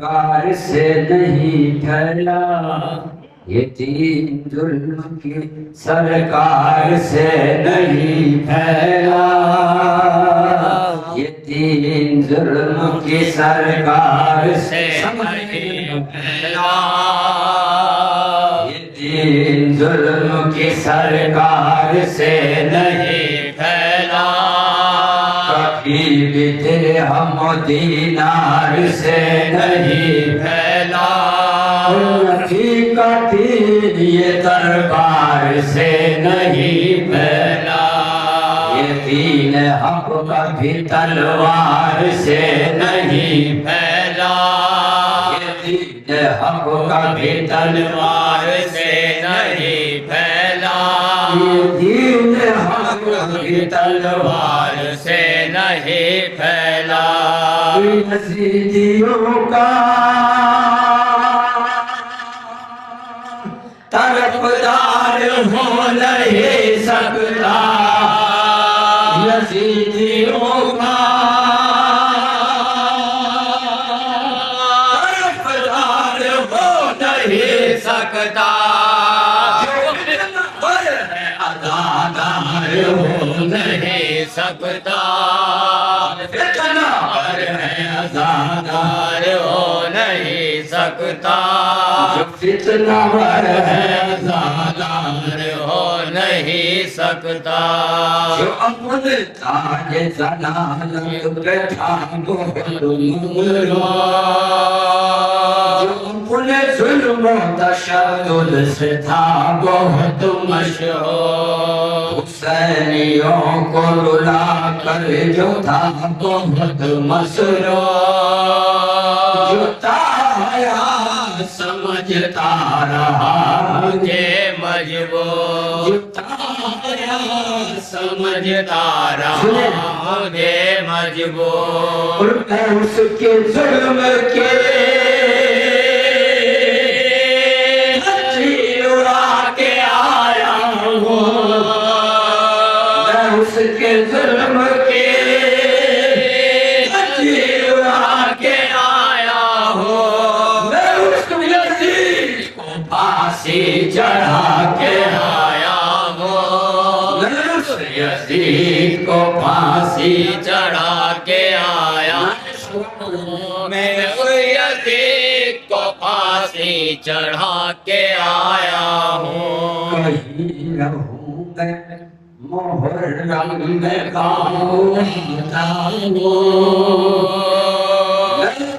سرکار سے نہیں پھیلا، یہ دین ظلم کی سرکار سے نہیں پھیلا، یہ دین ظلم کی سرکار سے نہیں پھیلا، یہ دین ظلم کی سرکار سے نہیں پھیلا، کبھی بھی درہم و دینار سے نہیں پھیلا، نبی کا دین یہ دربار سے نہیں پھیلا، یہ دین حق کبھی تلوار سے نہیں پھیلا، یہ دین حق کبھی تلوار سے نہیں پھیلا، یہ دین حق کبھی تلوار سے نہیں پھیلا، یزیدیوں کا طرفدار ہو نہیں سکتا، یزیدیوں کا طرفدار ہو نہیں سکتا، جو پر ہے عزادار ہو نہیں سکتا، فتنہ پر ہے عزادار ہو نہیں سکتا، جو فتنہ پر ہے عزادار ہو نہیں سکتا، جو اپنے تاج ضلالت پہ تھا بہت مغرور، جو اپنے ظلم و تشدد سے تھا بہت مشہور، حسینیوں کو رلا کر جو تھا بہت مسرور، جو تایا سمجھتا رہا مجھے مجبور، جو تایا سمجھتا رہا مجھے مجبور، میں اس کے ظلم کے دھجی اڑا کے آیا ہوں، میں اس کے ظلم کے دھجی اڑا کے آیا ہوں، میں اس یزید کو پھانسی چڑھا کے آیا ہوں، میں اس یزید کو پھانسی چڑھا کے آیا ہوں، میں اس یزید کو پھانسی چڑھا کے آیا ہوں، کہیں رہوں میں محرم میں گاؤں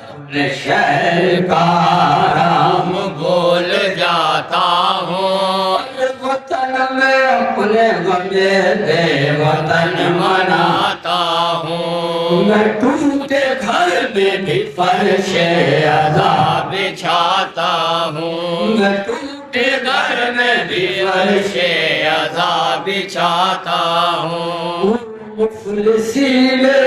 اپنے شہر کا رام بول جاتا ہوں، وطن میں اپنے غم وطن مناتا ہوں، میں ٹوٹے گھر میں بھی فرش عذاب بچھاتا ہوں، میں ٹوٹے گھر میں بھی فرش عذاب بچھاتا ہوں، مفلسی میں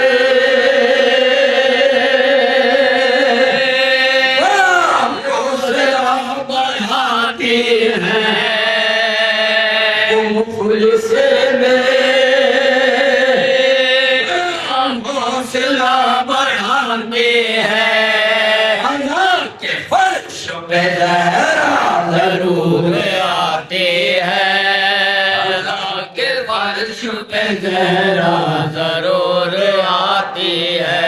مفلسی میں حوصلہ بڑھاتے ہیں، اللہ کے فرش پہ زہرا ضرور آتے ہیں، اللہ کے فرش پہ زہرا ضرور آتی ہے،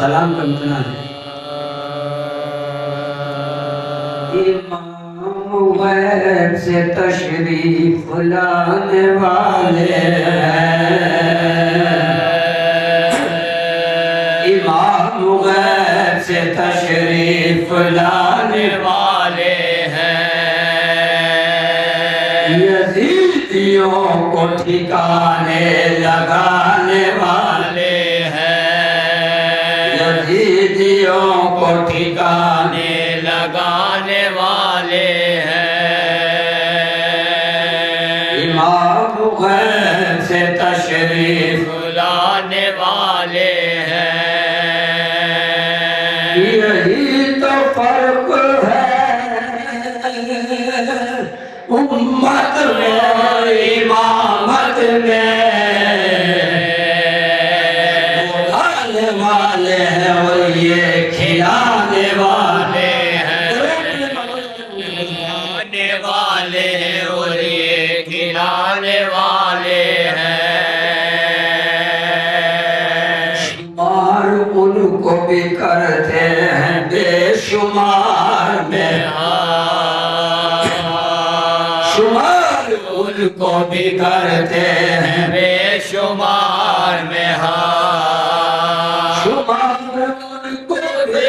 سلام کا متنا ہے امام غیب سے تشریف لانے والے ہیں، کو ٹھکانے لگانے والے ہیں، یزیدیوں کو ٹھکانے لگانے والے ہیں، امام غیب سے تشریف لانے والے ہیں، یہی تو فرق ہے امت میں امامت میں، کھلانے والے ہیں اور یہ کھلانے والے ہیں، کھلانے والے ہیں اور یہ کھلانے والے ہیں، شمار ان کو بھی کرتے ہیں بے شمار میں، شمار ان کو بھی کرتے ہیں بے شمار میں، شمار ان کو بھی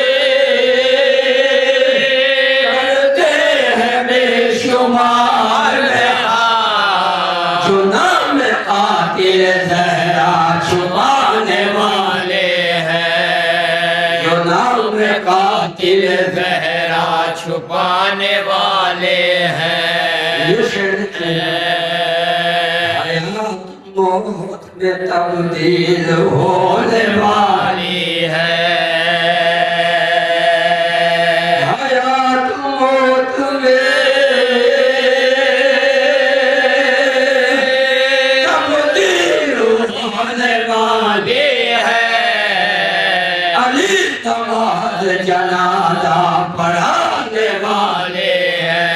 کرتے ہیں بے شمار میں، جو نام قاتل زہرا چھپانے والے ہیں، جو نام قاتل زہرا چھپانے والے ہیں، حیات موت میں تبدیل ہونے والی ہے، حیات موت میں تبدیل ہونے والی ہے، علی نماز جنازہ پڑھانے والے ہیں،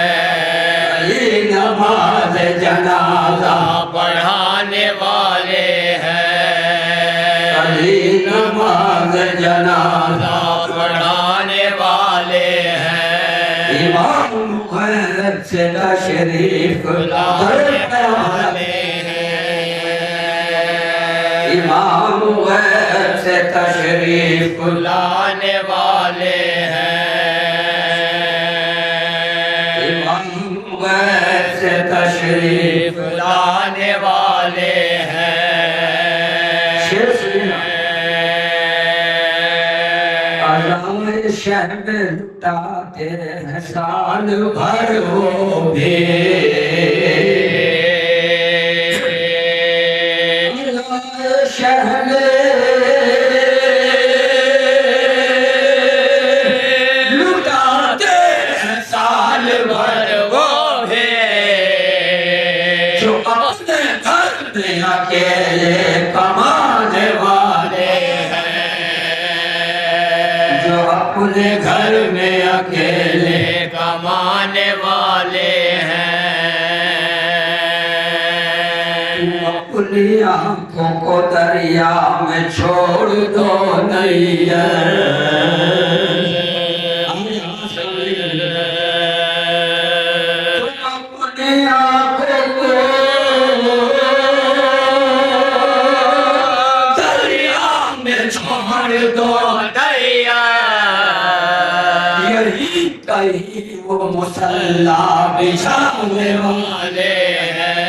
نماز جنازہ پڑھانے والے ہیں، علی نماز جنازہ پڑھانے والے ہیں، امام غیب سے تشریف لانے والے ہیں، امام غیب سے تشریف لانے والے ہیں، غیب سے تشریف لانے والے ہیں، آزمائش میں لٹاتے ہیں سال بھر وہ بھی، آزمائش میں لٹاتے ہیں سال بھر وہ بھی، جو اپنے گھر میں اکیلے کمانے والے ہیں، جو اپنے گھر میں اکیلے کمانے والے ہیں، اپنی آنکھوں کو دریا میں چھوڑ دو نیر، کہیں وہ مصلی بچھانے والے ہیں،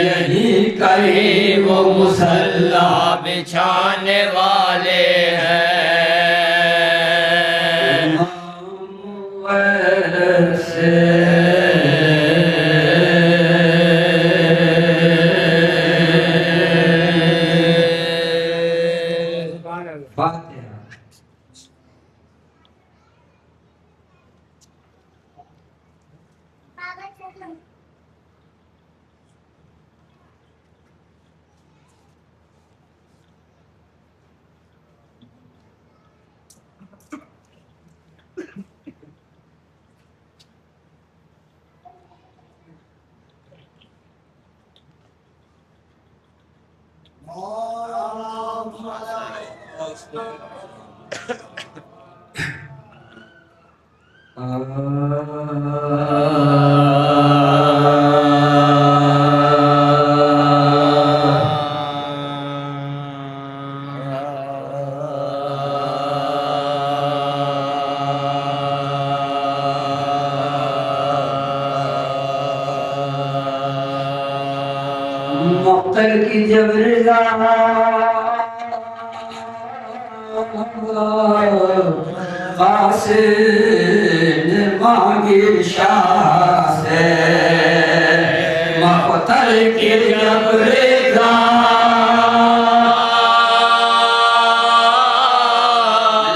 یہی کہیں وہ مصلی بچھانے والے ہیں، مقتل کی جب رضا قاصد مانگی شاہ سے مقتل کی جب رضا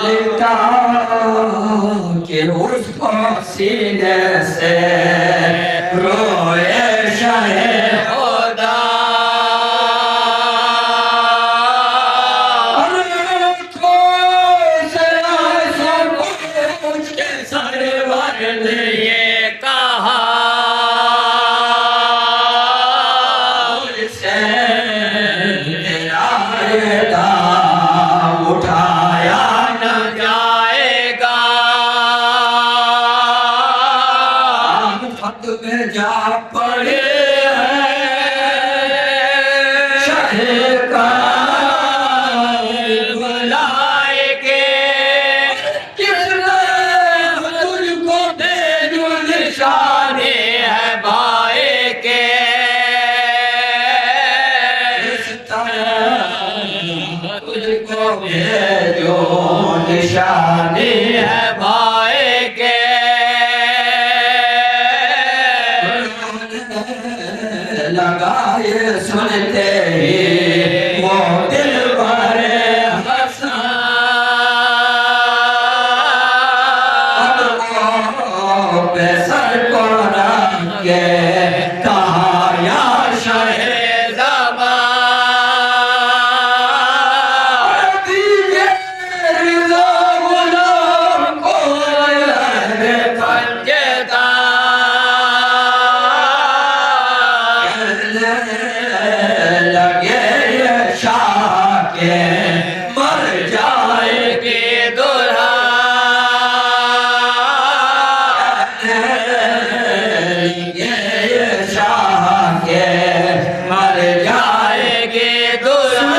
لکھا کہ اس کو سینے سے روئے شاہ خدا جا پڑے شاہ کا بلائے کے کس نے تجھ کو دے جو نشانے ہے بھائی کے اس طرح تجھ کو دے جو نشانے ہے بھائی کے لگائے سنتے ہی وہ دل بھرے حسن پہ سر کو رکھ کے کہا یا شاہ زمان دیجئے رضا غلام کو لہر پنجتا لگے یہ شاہ کے مر جائے گی دلہا لگے یہ شاہ کے مر جائے گی دلہا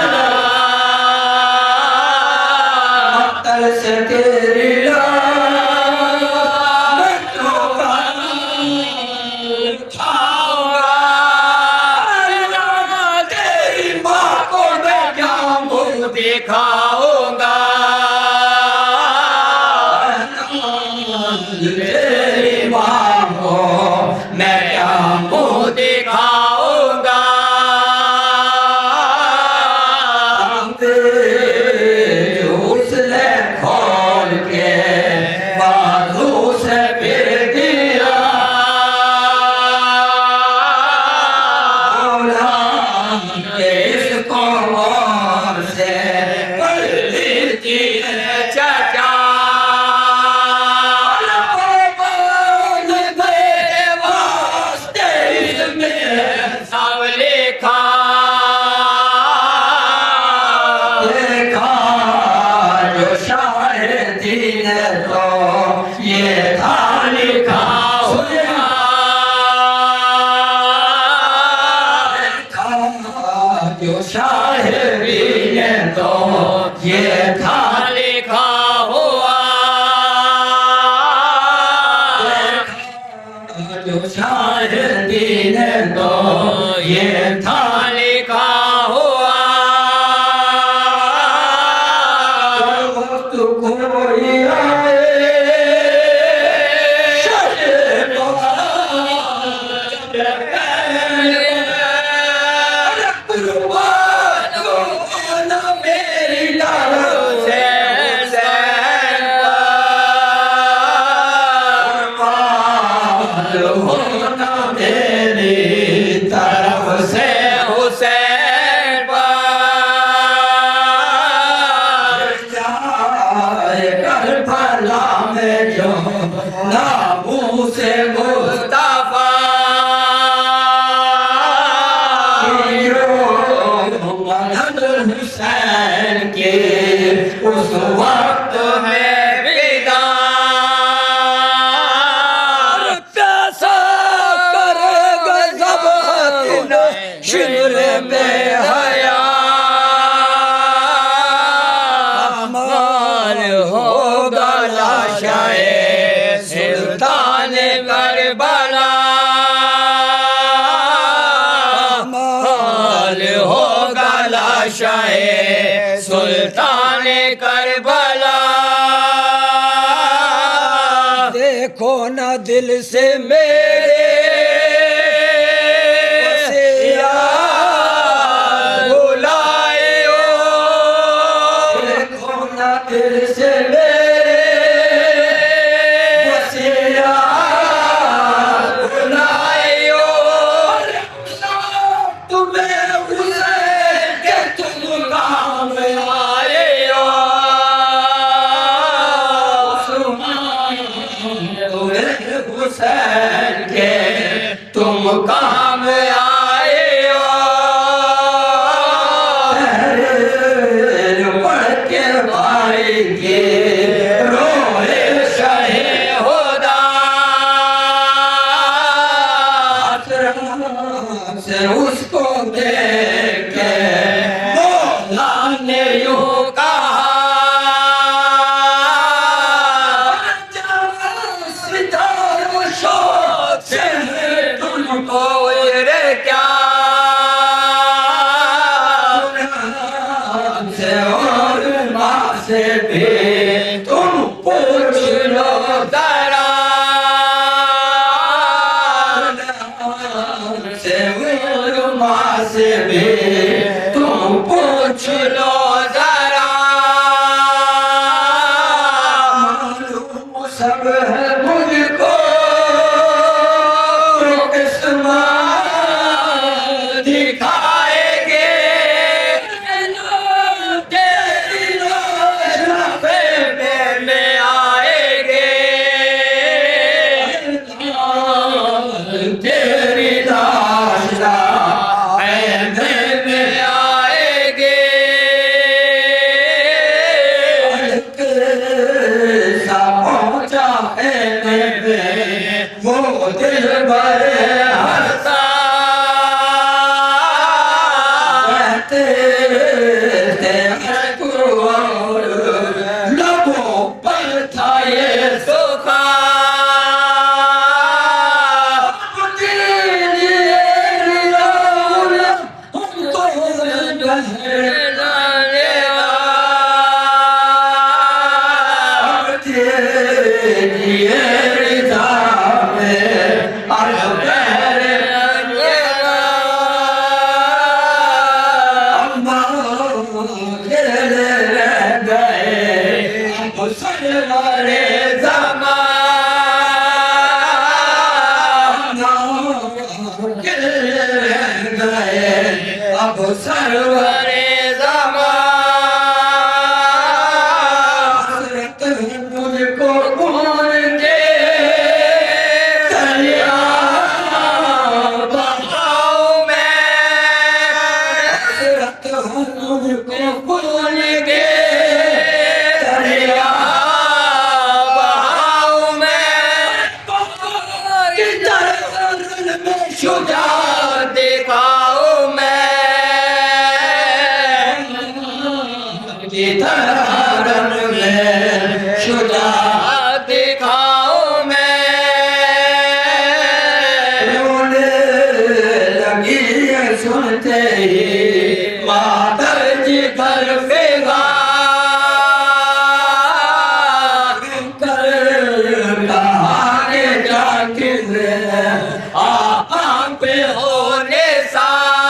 مقتل سے تیری دکھاؤں گا تیری ماں کو میں کیا منہ دکھاؤں گا اس نے کھول کے بازو سے پھر دیا بولا کہ اس کو چچا میرے واسطے اس میں سب لکھا دیکھا جو شاہ دین تو یہ تھا لکھا دیکھا جو شاہ دین تو یہ تھا لکھا ہوا جو شاہ دین تو یہ تھا لکھا ہوا وقت کوئی آئے شاہ ہونا میری طرف سے حسین پر جائے کربلا میں جو ناموس مصطفیٰ مدد حسین کی اس وقت میں شمر میں حیا مال ہوگا لاشائے سلطان کربلا شاہ سلطان کربلا دیکھو نہ دل سے میرے دل سے میرے وسیعات بلائیو تمہیں حسین کے تم کام آئیو تمہیں حسین کے تم کام آئیو روئے شاہ ہدا سے اس کو دیکھ کے مولا نے یوں کہا ستاروں شوق سے تم کو یہ کیا سے بھی تم پوچھ لو ذرا سے علماء سے بھی تم پوچھ لو ذرا معلوم سب ہے مجھ کو قسمت دکھائے گے وہ دل بھر ہنسا کہتے تھے لبوں پر تھا یہ سکھا سرور زمان اب سرور زمان مجھ کو کون کے دریا بہاؤ میں مجھ کو کون کے شجاعت دکھاؤ میں رن میں شجاعت دکھاؤ میں رونے لگی سنتے ہی مادر جگر فغان کہانے جا کے پہ ہونے سار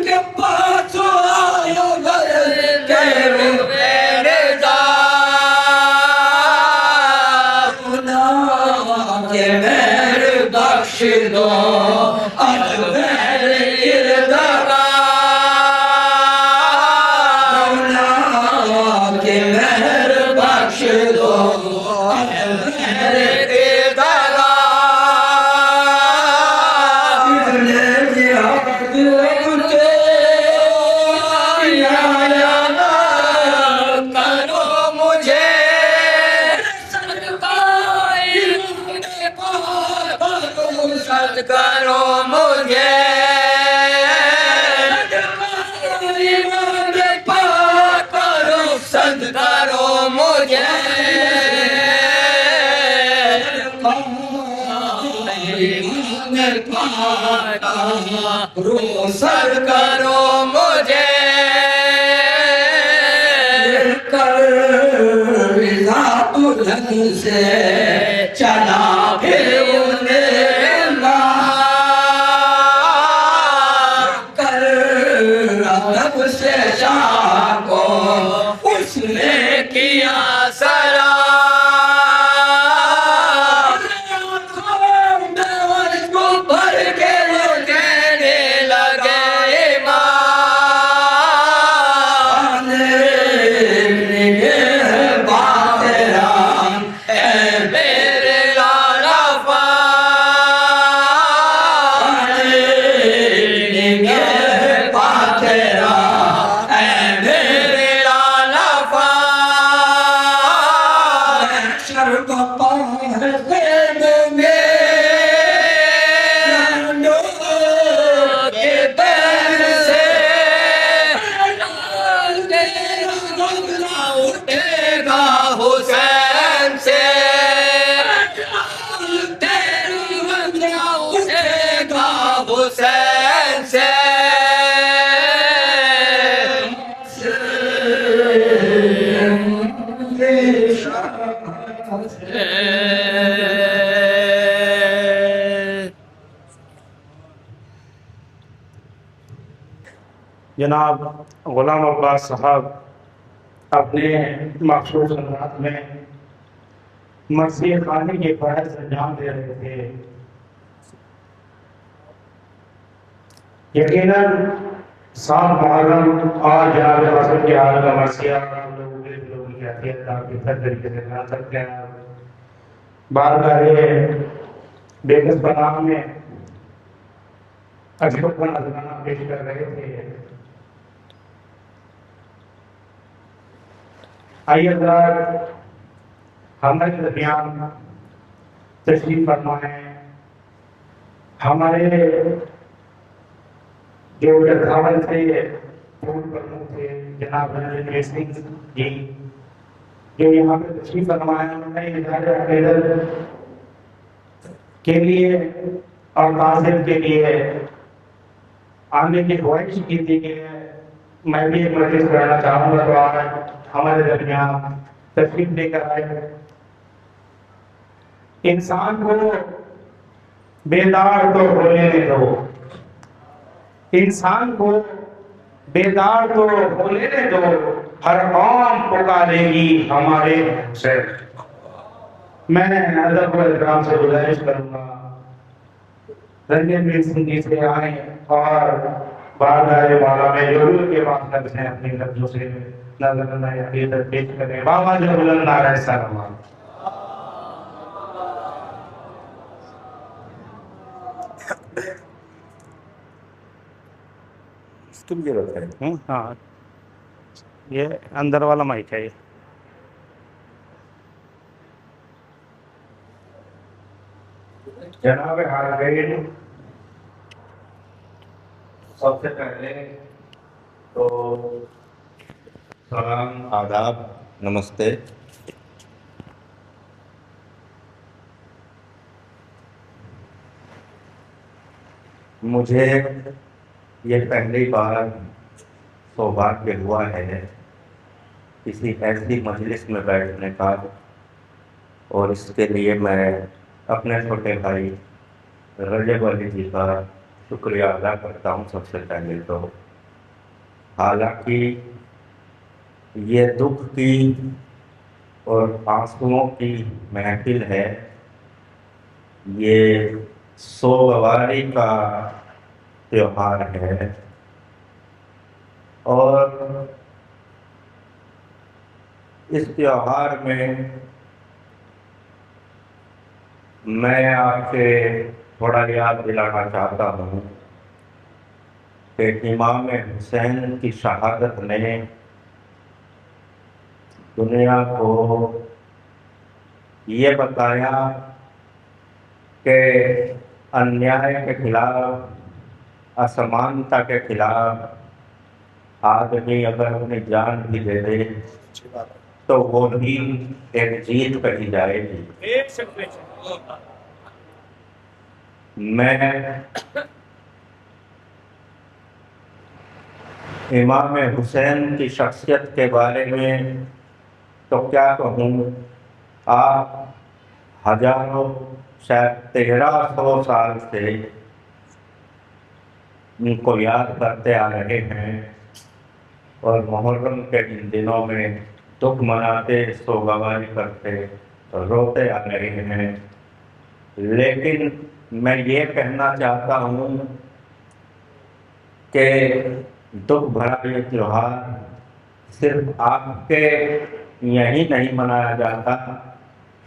کے پاس آیا گھر کے میرے دار کہ میرے بخش دو اب میرے اردگار کہ میرے بخش دو اب میرے کرو مجھے پاک کرو سد کرو مجھے روسر کرو مجھے ذات الحق سے چلا پھر کر ادب سے شاہ کو اس نے کیا سلام کو بھر کے وہ کہنے لگے ایمان بات رام اے میرے لالا بات رام اے میرے لالا شرب پار خیم میں کے پیر سے اٹھے گا حسین سے اٹھے گا حسین سے جناب غلام عباس صاحب اپنے مخصوص انداز میں مسیح خانی کے فرائض انجام دے رہے تھے. یقیناً 7 محرم اور جناب رسول کے حال کا مرثیہ لوگوں کے دلوں کی عطیت آپ کی ہر طریقے سے جان سکتے ہیں. بارگاہ بیگس بنام میں اشرف نذرانہ پیش کر رہے تھے. آئیے حضرات ہمارے درمیان تشریف فرمائیں. ہمارے جو ڈرکھاول سے پھول پرمکھ تھے جناب رنجن سنگھ جی جو یہاں پہ تشریف فرمائیں. انہوں نے اظہار عقیدت کے لیے اور ناظر کے لیے آنے کی خواہش کی تھی کہ میں بھی ایک مجلس کرنا چاہوں گا تو آج ہمارے درمیان تشریف لے کر آئے. انسان کو بیدار تو ہونے دو، انسان کو بیدار تو ہونے دو، ہر قوم پکارے گی ہمارے حسین. میں ادب و احترام سے گزارش کروں گا رنجن سنگھ جی سے آئیں اور بارگاہ والا میں ضرور کے پاس لفظ ہیں اپنی لفظوں سے نظرانہ عقیدت پیش کریں. بابا جو بلند نعرہ سلام. تم یہ رکھتے ہیں ہاں یہ اندر والا مائک ہے. یہ جناب حاضرین، سب سے پہلے تو سلام، آداب، نمستے. مجھے یہ پہلی بار سوبھاگیہ ہوا ہے کسی ایسی مجلس میں بیٹھنے کا، اور اس کے لیے میں اپنے چھوٹے بھائی رجب علی جی کا شکریہ ادا کرتا ہوں. سب سے پہلے تو حالانکہ یہ دکھ کی اور آنسوؤں کی محفل ہے، یہ سوگواری کا تہوار ہے، اور اس تہوار میں میں آپ سے تھوڑا یاد دلانا چاہتا ہوں کہ امام حسین کی شہادت نے دنیا کو یہ بتایا کہ انیائے کے خلاف، اسمانتا کے خلاف آدمی اگر اپنی جان بھی دے دے تو وہ بھی ایک جیت کہی جائے گی. میں امام حسین کی شخصیت کے بارے میں تو کیا کہوں، آپ ہزاروں شاید 1300 سال سے ان کو یاد کرتے آ رہے ہیں، اور محرم کے ان دنوں میں دکھ مناتے، سوگواری کرتے، روتے آ رہے ہیں۔ لیکن میں یہ کہنا چاہتا ہوں کہ دکھ بھرا یہ تہوار صرف آپ کے یہیں نہیں منایا جاتا،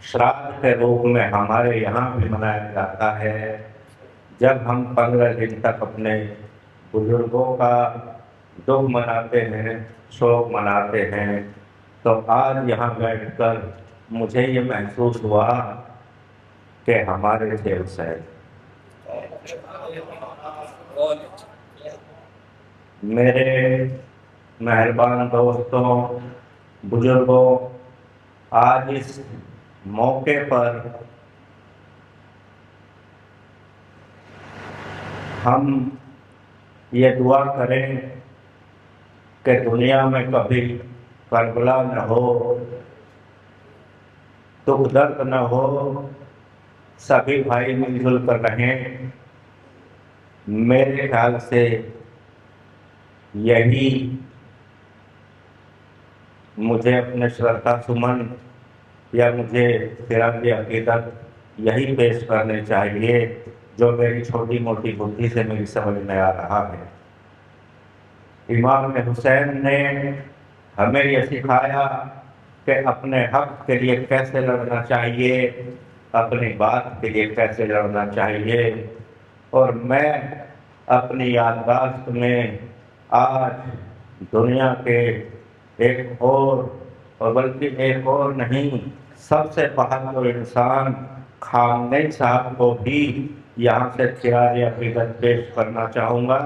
شراکت کے روپ میں ہمارے یہاں بھی منایا جاتا ہے۔ جب ہم 15 دن تک اپنے بزرگوں کا دکھ مناتے ہیں، شوق مناتے ہیں، تو آج یہاں بیٹھ کر مجھے یہ محسوس ہوا کہ ہمارے تھے حسین۔ میرے مہربان دوستوں، بزرگوں، آج اس موقع پر ہم یہ دعا کریں کہ دنیا میں کبھی کربلا نہ ہو، دکھ درد نہ ہو، سبھی بھائی مل جل کر رہیں۔ میرے خیال سے یہی مجھے اپنے شرکا سمن یا مجھے خراج عقیدت یہی پیش کرنے چاہیے جو میری چھوٹی موٹی بدھی سے میری سمجھ میں آ رہا ہے۔ امام حسین نے ہمیں یہ سکھایا کہ اپنے حق کے لیے کیسے لڑنا چاہیے، اپنی بات کے لیے کیسے لڑنا چاہیے۔ اور میں اپنی یادداشت میں آج دنیا کے ایک اور بلکہ ایک اور نہیں، سب سے بہادر انسان خامنئی صاحب کو بھی یہاں سے خراج عقیدت پیش کرنا چاہوں گا،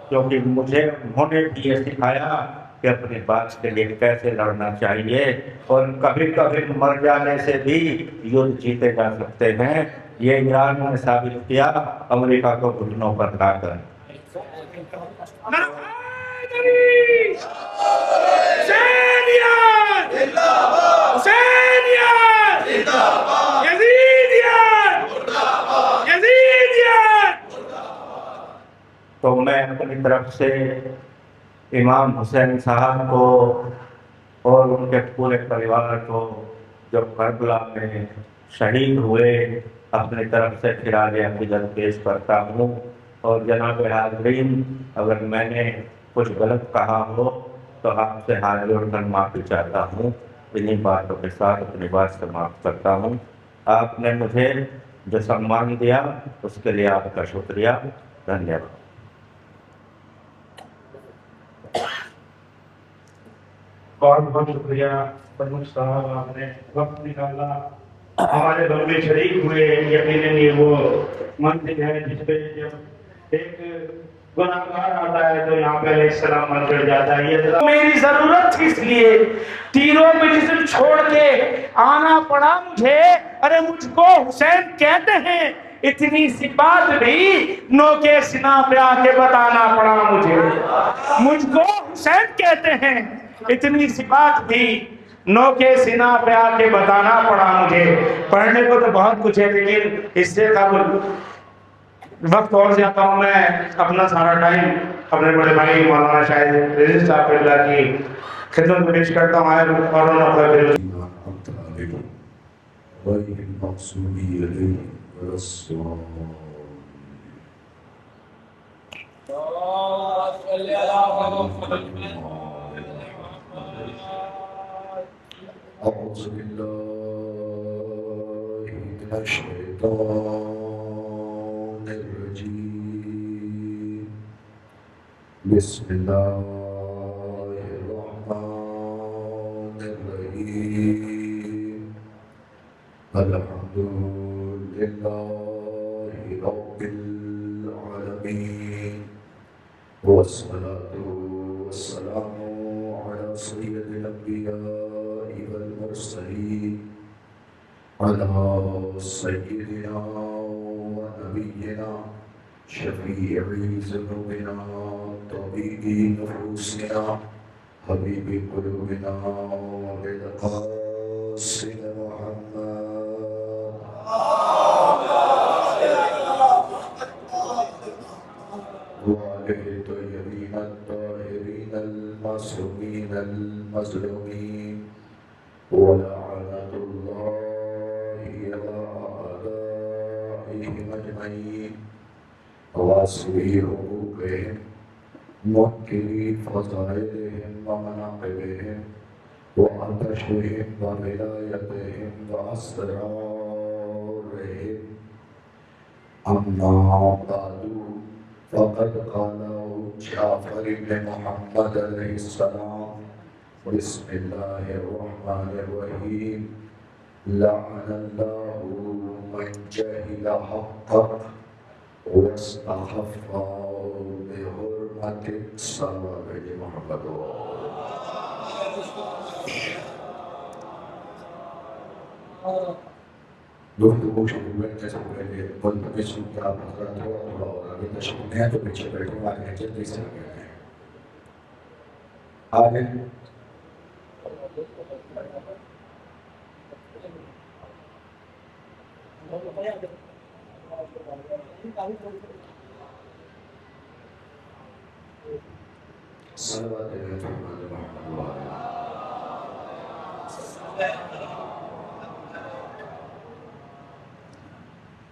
کیونکہ مجھے انہوں نے بھی یہ سکھایا کہ اپنی بات کے لیے کیسے لڑنا چاہیے، اور کبھی کبھی مر جانے سے بھی یدھ جیتے جا سکتے ہیں۔ یہ ایران نے ثابت کیا امریکہ کو گھٹنوں پر لا کر۔ تو میں اپنی طرف سے امام حسین صاحب کو اور ان کے پورے پریوار کو جو کربلا میں شہید ہوئے، اپنی طرف سے خراج عقیدت پیش کرتا ہوں۔ اور جناب حاضرین، اگر میں نے کچھ غلط کہا ہو تو آپ سے ہاتھ جوڑ کر معافی چاہتا ہوں۔ انہی باتوں کے ساتھ اپنی بات سماپت کرتا ہوں۔ آپ نے مجھے جو سمان دیا اس کے لیے آپ کا شکریہ، دھنیہ واد۔ بہت بہت شکریہ پرمکھ صاحب، آپ نے وقت نکالا، ہمارے گھر میں شریک ہوئے۔ یقیناً یہ وہ منزل ہے جس پہ جب ایک گناہگار آتا ہے تو یہاں پہ علیہ السلام من کر جاتا ہے۔ یہ میری ضرورت تھی، اس لیے تیروں پہ جسم چھوڑ کے آنا پڑا مجھے۔ ارے مجھ کو حسین کہتے ہیں، اتنی سی بات بھی نو کے سنا پہ آ کے بتانا پڑا مجھے۔ مجھ کو حسین کہتے ہیں، اتنی سی بات بھی نو کے سنا پہ آ کے بتانا پڑا مجھے۔ پڑھنے کو تو بہت کچھ ہے، لیکن اس سے قبل وقت اور زیادہ ہوں، میں اپنا سارا ٹائم اپنے بڑے بھائی مولانا شاہد رضی صاحب اللہ کی خدمت میں پیش کرتا ہوں۔ اور أعوذ بالله من الشيطان الرجيم بسم الله الرحمن الرحيم الحمد لله رب العالمين والصلاة والسلام على سيد الأنبياء والمرسلين على سيدنا ونبينا نبينا شفيع ذنوبنا طبيب نفوسنا حبيب قلوبنا وبالقاسم محمد وآله الطيبين الطاهرين المعصومين المظلومين ولعنة الله على أعدائهم أجمعين واسبي حقوقهم منكري فضائلهم ومناقبهم وأنتشرهم وولايتهم وأسرارهم أما بعد فقد قال جعفر بن محمد عليه السلام بسم الله الرحمن الرحيم لعن الله من جهل حقه واستخف بحرمة الصلاة محمد گفتگو شروع کرنے سے پہلے بند پیچھے کیا بھرا تھوڑا تھوڑا ہو رہا ہے تشکر نہیں تو پیچھے بیٹھے والے ہیں جلدی سے آگے ہیں آگے صلوات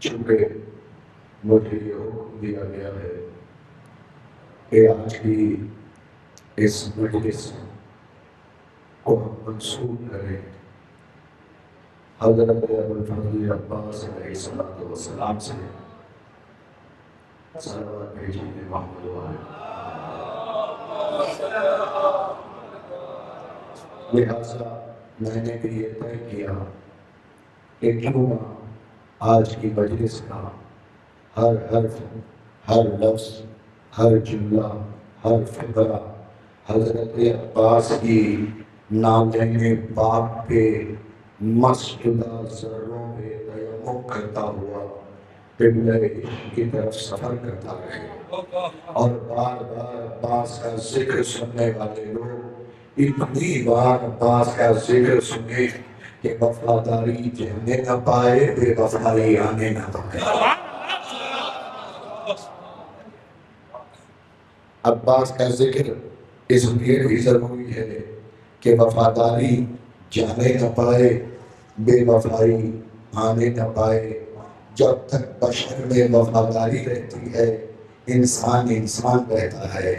چونکہ مجھے یہ حکم دیا گیا ہے کہ آج کی اس مجلس کو ہم منسوب کریں حضرت ابوالفضل عباس علیہ السلام سے صلوات بھیجیے محمد والے لہذا میں نے بھی یہ طے کیا کہ کیوں نہ آج کی مجلس کا ہر حرف ہر لفظ ہر جملہ ہر فقرہ حضرت عباس کی نامین پاک پہ مسجدہ ذروں پہ تیمم کرتا ہوا قبلہ عشق کی طرف سفر کرتا رہے اور بار بار عباس کا ذکر سننے والے لوگ اتنی بار عباس کا ذکر سنے کہ وفاداری جانے نہ پائے بے وفائی آنے نہ پائے عباس کا ذکر اس لیے بھی ضروری ہے کہ وفاداری جانے نہ پائے بے وفائی آنے نہ پائے جب تک بشر میں وفاداری رہتی ہے انسان رہتا ہے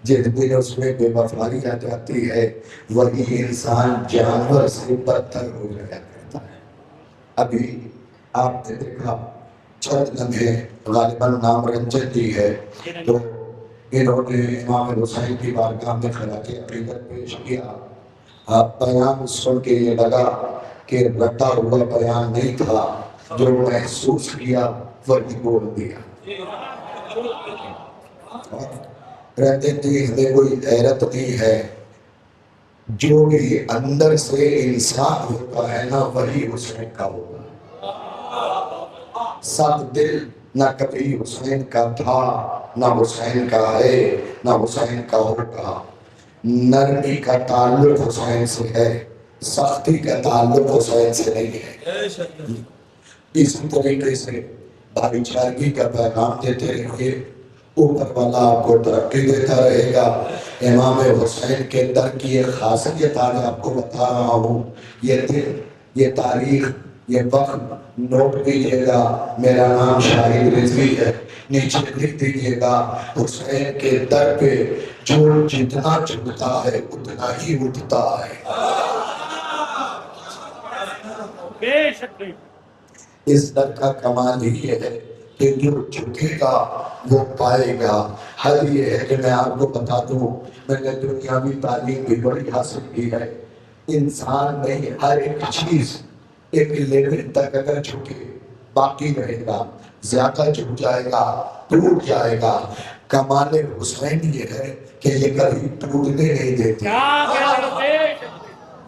جس دن اس میں بے وفائی آ جاتی ہے وہی انسان جانور سے بدتر ہو جایا کرتا ہے ابھی آپ نے دیکھا چند لمحے غالباً نام رنجن جی ہے تو انہوں نے امام حسین کی بارگاہ میں کھڑا کے عقیدت پیش کیا بیان سن کے یہ لگا کہ رٹا ہوا بیان نہیں تھا جو محسوس کیا وہی بول دیا رہتے تھے ہمیں کوئی غیرت نہیں ہے جو بھی اندر سے انسان ہوتا ہے نا وہی حسین کا ہوگا سب دل نہ کبھی حسین کا تھا نہ حسین کا ہے نہ حسین کا ہوگا نرمی کا تعلق حسین سے ہے سختی کا تعلق حسین سے نہیں ہے اسی طریقے سے بھائی چارگی کا پیغام دیتے رہیے اوپر والا آپ کو ترقی دیتا رہے گا امام حسین کے در کی ایک خاصیت آج آپ کو بتا رہا ہوں یہ دن یہ تاریخ یہ وقت نوٹ کیجئے گا میرا نام شاہد رضوی ہے نیچے لکھ دیجئے گا حسین کے در پہ جو جتنا جھکتا ہے اتنا ہی اٹھتا ہے اس در کا کمال ہی ہے کہ جو جھکے گا وہ پائے گا حل یہ ہے کہ میں آپ کو بتا دوں میں نے دنیاوی تعلیم بھی بڑی حاصل کی ہے انسان میں ہر ایک چیز ایک لیول تک اگر جھکے باقی رہے گا زیادہ جھک جائے گا ٹوٹ جائے گا کمال حسین یہ ہے کہ یہ کبھی ٹوٹنے نہیں دیتے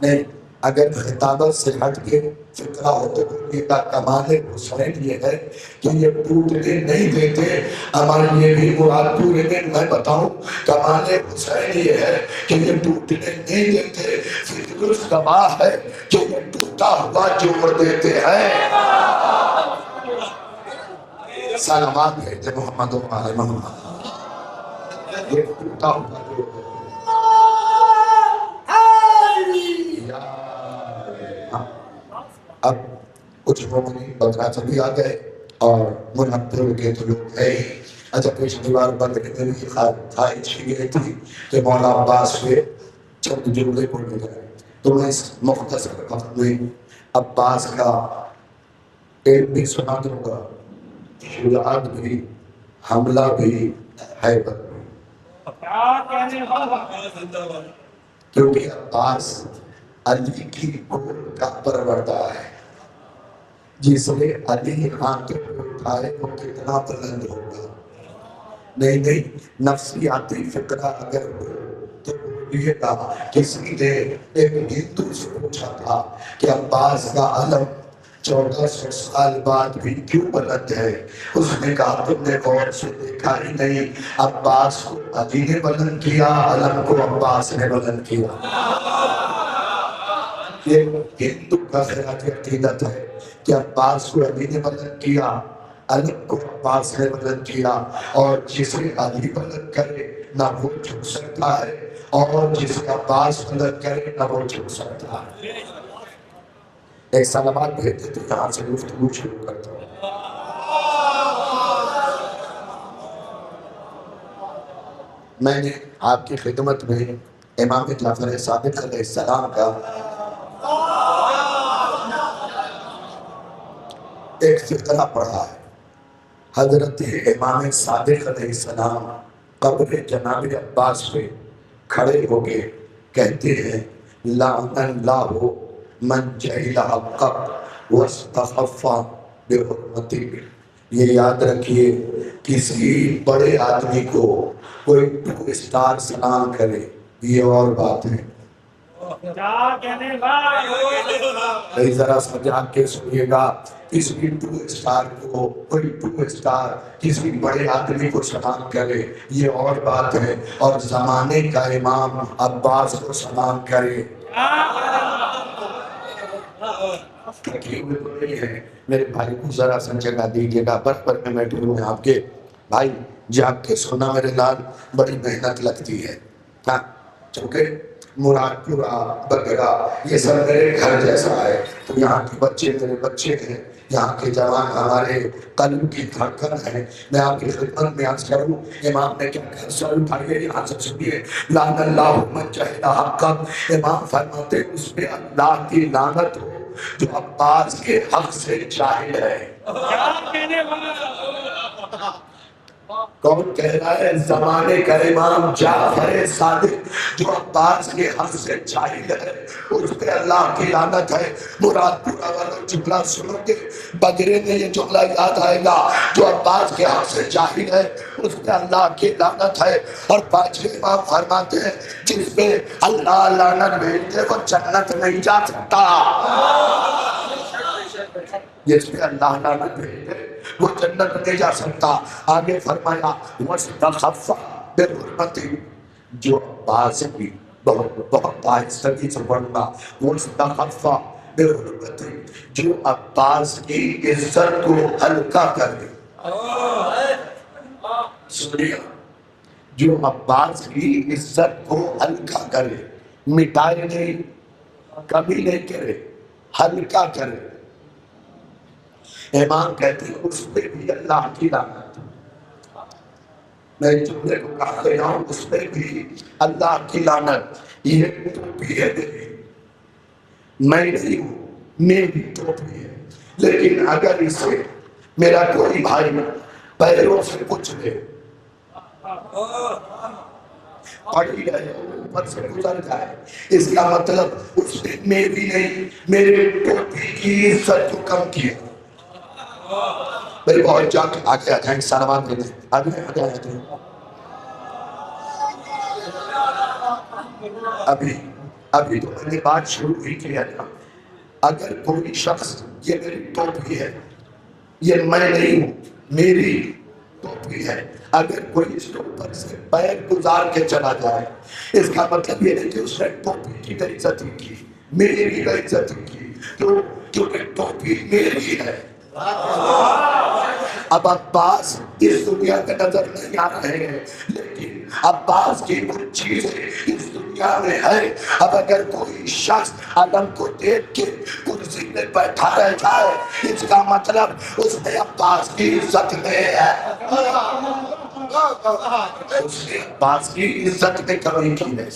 نہیں اگر خطابت سے ہٹ کے فکرہ ہو تو بولیے گا کمال حسین یہ ہے کہ یہ ٹوٹنے نہیں دیتے. ہمارے یہ بھی مراد پورے دن میں بتاؤں کمال حسین یہ ہے کہ یہ ٹوٹنے نہیں دیتے. فکر گواہ ہے کہ یہ ٹوٹا ہوا جوڑ دیتے ہیں. سلامات بھیجے محمد و آل محمد. یہ ٹوٹا ہوا جوڑ دیتے ہیں. اب کچھ مومنین بدرا چلی آ گئے اور منبر کے تو لوگ ہے ہی. اچھا پچھلی بار بدر میں بھی خواہش کی گئی تھی کہ مولا عباس پہ چند جملے پڑھے گئے تو میں اس مختصر وقت میں عباس کا علم بھی سنا دوں گا، شجاعت بھی، حملہ بھی، حیبت بھی. کیونکہ عباس علی کی گود کا پروردہ ہے. جسے علی ہاتھوں کو اٹھائے وہ کتنا بلند ہوگا. نہیں نفسیاتی فکرہ اگر ہو تو بولیے گا. کسی نے ایک ہندو سے پوچھا تھا کہ عباس کا علم 1400 سال بعد بھی کیوں بلند ہے؟ اس نے کہا تم نے غور سے دیکھا ہی نہیں، عباس کو علی نے بلند کیا، علم کو عباس نے بلند کیا. یہ ہندو کا خیراتی عقیدت ہے کہ عباس کو علی نے بلند کیا، علم کو عباس نے بلند کیا، اور جسے علی بلند کرے نہ وہ جھک سکتا ہے اور جسے عباس بلند کرے نہ وہ جھک سکتا ہے. ایک سلامات بھیج دیتے یہاں سے گفتگو شروع کرتا ہوں. میں نے آپ کی خدمت میں امام جعفر صادق علیہ السلام کا ایک فقرہ پڑھا ہے. حضرت امام صادق علیہ السلام قبر جناب عباس پہ کھڑے ہو کے کہتے ہیں لعن اللہ من جہل حقک واستخف بحرمتک. یہ یاد رکھیے کسی بڑے آدمی کو کوئی 2 اسٹار سلام کرے یہ اور بات ہے. بھئی ذرا سجا کے سنیے گا، کسی 2 اسٹار کو کوئی 2 اسٹار کسی بڑے آدمی کو سلام کرے یہ اور بات ہے، اور زمانے کا امام عباس کو سلام کرے میرے بھائی کو ذرا سا جگہ دیجیے گا. برابر میں بیٹھے ہوئے آپ کے بھائی جاگ کے سونا میرے لال بڑی محنت لگتی ہے. ہاں چونکہ مراد پورا بگڑا یہ سب میرے گھر جیسا ہے، تو یہاں کے بچے میرے بچے ہیں، یہاں کے جوان ہمارے قلب کی دھڑکن ہے. میں آپ کی خدمت میں عرض کروں امام نے کیا کہا، سر اٹھائیے یہاں سے سنیے. لعن اللہ من جہل حقک. امام فرماتے اس پہ اللہ کی لعنت ہو جو عباس کے حق سے جاہل ہے. کون کہہ رہا ہے؟ زمانے کا امام جعفر صادق جو عباس کے حق سے جاہل ہے اس پہ اللہ کی لعنت ہے. مراد پورا والا جملہ سنو گے بگرے میں یہ جملہ یاد آئے گا، جو عباس کے حق سے جاہل ہے اس پہ اللہ کی لعنت ہے. اور 5ویں امام فرماتے ہیں جس پہ اللہ لعنت بھیجتے وہ جنت نہیں جا سکتا. جس پہ اللہ لعنت بھیجتے وہ جنت نہیں جا سکتا. آگے فرمایا وَاسْتَخَفَّ بِحُرْمَتِهِ. جو عباس کی بہت آہستگی سے پڑھنا وَاسْتَخَفَّ بِحُرْمَتِهِ. جو عباس کی عزت کو ہلکا کر دے. سنیے، جو عباس کی عزت کو ہلکا کرے، مٹائے نہیں، کمی نہیں کرے، ہلکا کرے. امام کہتے ہیں اس پہ بھی اللہ کی لعنت. میں جملے کو کہا رہا ہوں اس پہ بھی اللہ کی لعنت. یہ ٹوپی ہے میری، میں نہیں ہوں، میری ٹوپی ہے. لیکن اگر اسے میرا کوئی بھائی پیروں سے کچھ لے پڑی رہے اوپر سے گزر جائے، اس کا مطلب اس نے میری نہیں میرے ٹوپی کی عزت کو کم کیا. میری بہت جاگ آگے آ جائیں سلامات دیتے ابھی ابھی تو میں نے بات شروع ہی کی ہے نا. اگر کوئی شخص یہ میری ٹوپی ہے, یہ میں نہیں ہوں, میری ٹوپی ہے, اگر کوئی اس کے اوپر سے پیر گزار کے چلا جائے, اس کا مطلب یہ نہیں کہ اس نے ٹوپی کی عزت کی, میری عزت کی, کیونکہ ٹوپی میری ہے. اب عباس اس دنیا میں نظر نہیں آ رہے ہیں, لیکن عباس کی کچھ چیزیں اس دنیا میں ہے. اب اگر کوئی شخص علم کو دیکھ کے کرسی میں بیٹھا رہ جائے, اس کا مطلب اس نے عباس کی عزت میں ہے, اس نے عباس کی عزت میں کمی کی ہے,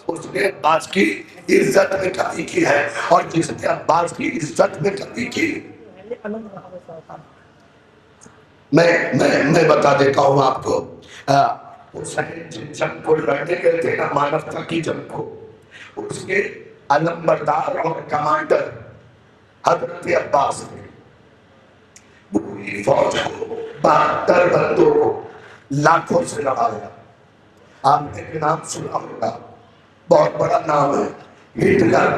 اس نے عباس کی عزت میں کمی کی ہے. اور جس نے عباس کی عزت میں کمی کی, میں بتا دیتا ہوں آپ کو. حسین جن جنگ کو لڑنے گئے تھے نا, مانوتا کی جنگ کو, اس کے علم بردار اور کمانڈر حضرت عباس نے پوری فوج کو 72 بندوں کو لاکھوں سے لڑایا. آپ نے ایک نام سنا ہوگا, بہت بڑا نام ہے, ہٹلر.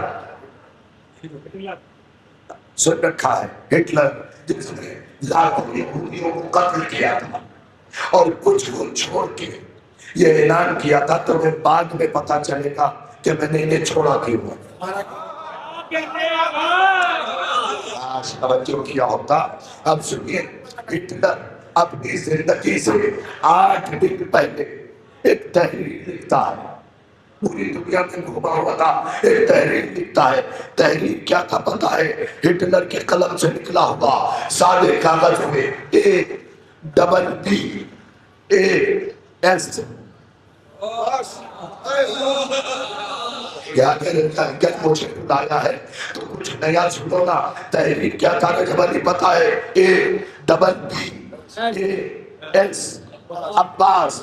سن رکھا ہے, ہٹلر, جس نے لاکھوں یہودیوں کو قتل کیا تھا اور کچھ کو چھوڑ کے یہ اعلان کیا تھا تمہیں بعد میں پتا چلے گا کہ میں نے انہیں چھوڑا کیوں ہے. آج توجہ کیا ہوتا. اب سنیے, ہٹلر اپنی زندگی سے 8 دن پہلے ایک تحریر لکھتا ہے, پوری دنیا میں گھوما ہوا تھا, ایک تحریر لکھتا ہے. تحریر کیا تھا پتا ہے؟ ہٹلر کے قلم سے نکلا ہوا سادے کاغذ میں ABBAS. کیا مجھے بلایا ہے تو کچھ نیا سنو نا. تحریر کیا تھا خبر نہیں پتا ہے, ABBAS, عباس.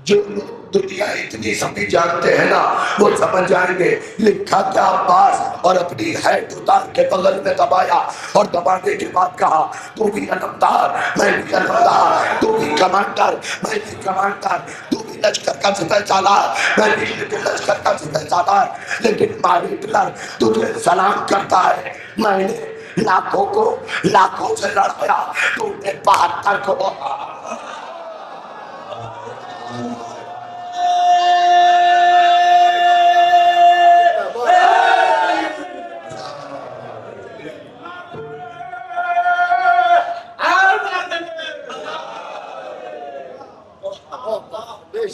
جو لوگ دنیا اتنی سبھی جانتے ہیں نا, وہ سمجھ جائیں گے لکھا کیا عباس, اور اپنی ہیٹ اتار کے بغل میں دبایا, اور دبانے کے بعد کہا تو بھی علمدار, میں بھی علمدار, تو بھی کمانڈر, میں بھی کمانڈر, تو بھی لشکر کا سپہ سالار, میں بھی لشکر کا سپہ سالار. لیکن ہٹلر تجھے سلام کرتا ہے, میں نے لاکھوں سے لڑایا, تو نے 72 کو.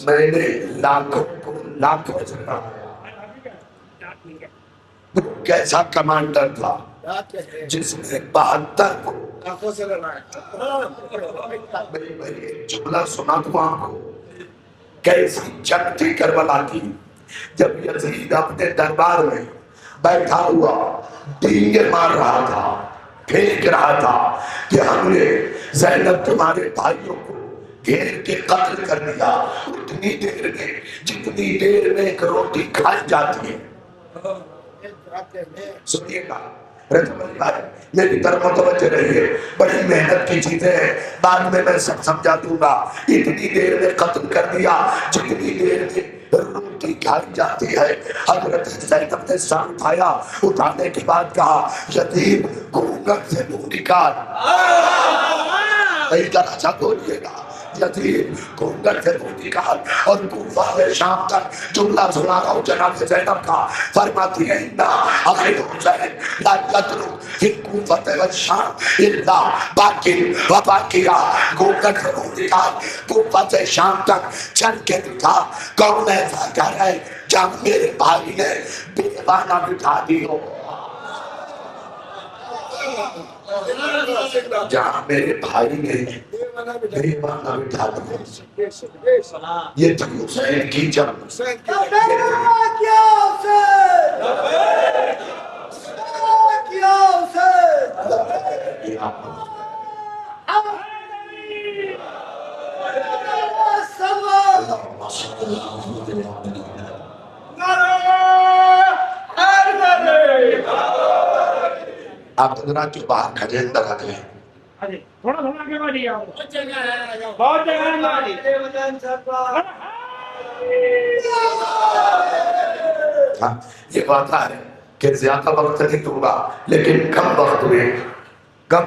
میں نے لاکھوں سے کیسا کمانڈر تھا جس نے 72 کو. میں جملہ سنا دوں آپ کو, کیسی جنگ تھی کربلا کی, جب یزید اپنے دربار میں بیٹھا ہوا ڈینگے مار رہا تھا, پھینک رہا تھا کہ ہم نے زینب تمہارے بھائیوں کو گھیر کے قتل کر دیا, اتنی دیر میں جتنی دیر میں ایک روٹی کھائی جاتی ہے. سنیے گا میری طرف متوجہ رہیے, بڑی محنت کی چیزیں ہیں, بعد میں سب سمجھا دوں گا. اتنی دیر میں قتل کر دیا جتنی دیر میں روٹی کھائی جاتی ہے. حضرت زینب نے سر اٹھایا, اٹھانے کے بعد کہا یتیم گھونگھٹ سے منہ نکال. ذرا سا بولیے گا, یتیم گھونگھٹ سے منہ نکال. اور کوفہ سے شام تک جملہ سنا رہا ہوں جناب زینب کا, فرماتی ہے انا اخیر حسین لا یترک فی الکوفۃ والشام الا باکن و باکیہ. گھونگھٹ سے منہ نکال, کوفہ سے شام تک چل کے دکھا کون ایسا گھر ہے جہاں میرے بھائی نے دیوانہ بٹھا دی ہو, جہاں میرے بھائی نے دیوانہ بٹھا دی ہو. یہ تھی حسین کی جنگ. آپ حضرات جو باہر کھڑے اندر آ گئے, تھوڑا آگے بڑھیے, بہت جگہ ہے. ہاں، یہ وعدہ ہے کہ زیادہ وقت نہیں دوں گا، لیکن کم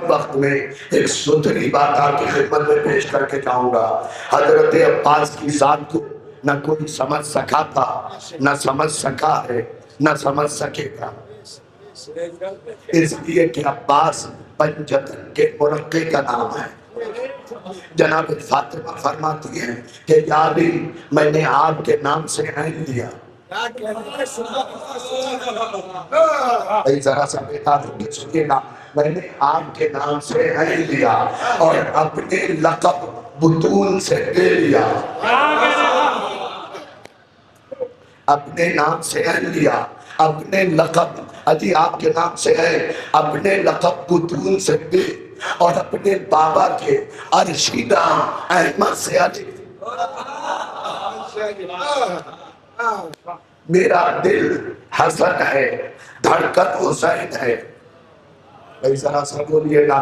وقت میں ایک سندری بات آپ کی خدمت میں پیش کر کے جاؤں گا۔ حضرت عباس کی ذات کو نہ کوئی سمجھ سکا تھا، نہ سمجھ سکا ہے، نہ سمجھ سکے گا، اس لیے کہ عباس پنجتن کے مرقع کا نام ہے۔ جناب فاطمہ فرماتی ہیں کہ یا علی، میں نے آپ کے نام سے عین لیا۔ ذرا سا بیدار ہو کے سنیے گا، میں نے آپ کے نام سے عین لیا اور اپنے لقب بطون سے لے لیا۔ اپنے نام سے عین لیا، اپنے لقب علی آپ کے نام سے ہے، اپنے لقب بطون سے لے اور اپنے بابا کے عرشی نام احمد سے علی۔ میرا دل حسن ہے، دھڑکن حسین ہے۔ بھائی ذرا سا بولیے گا،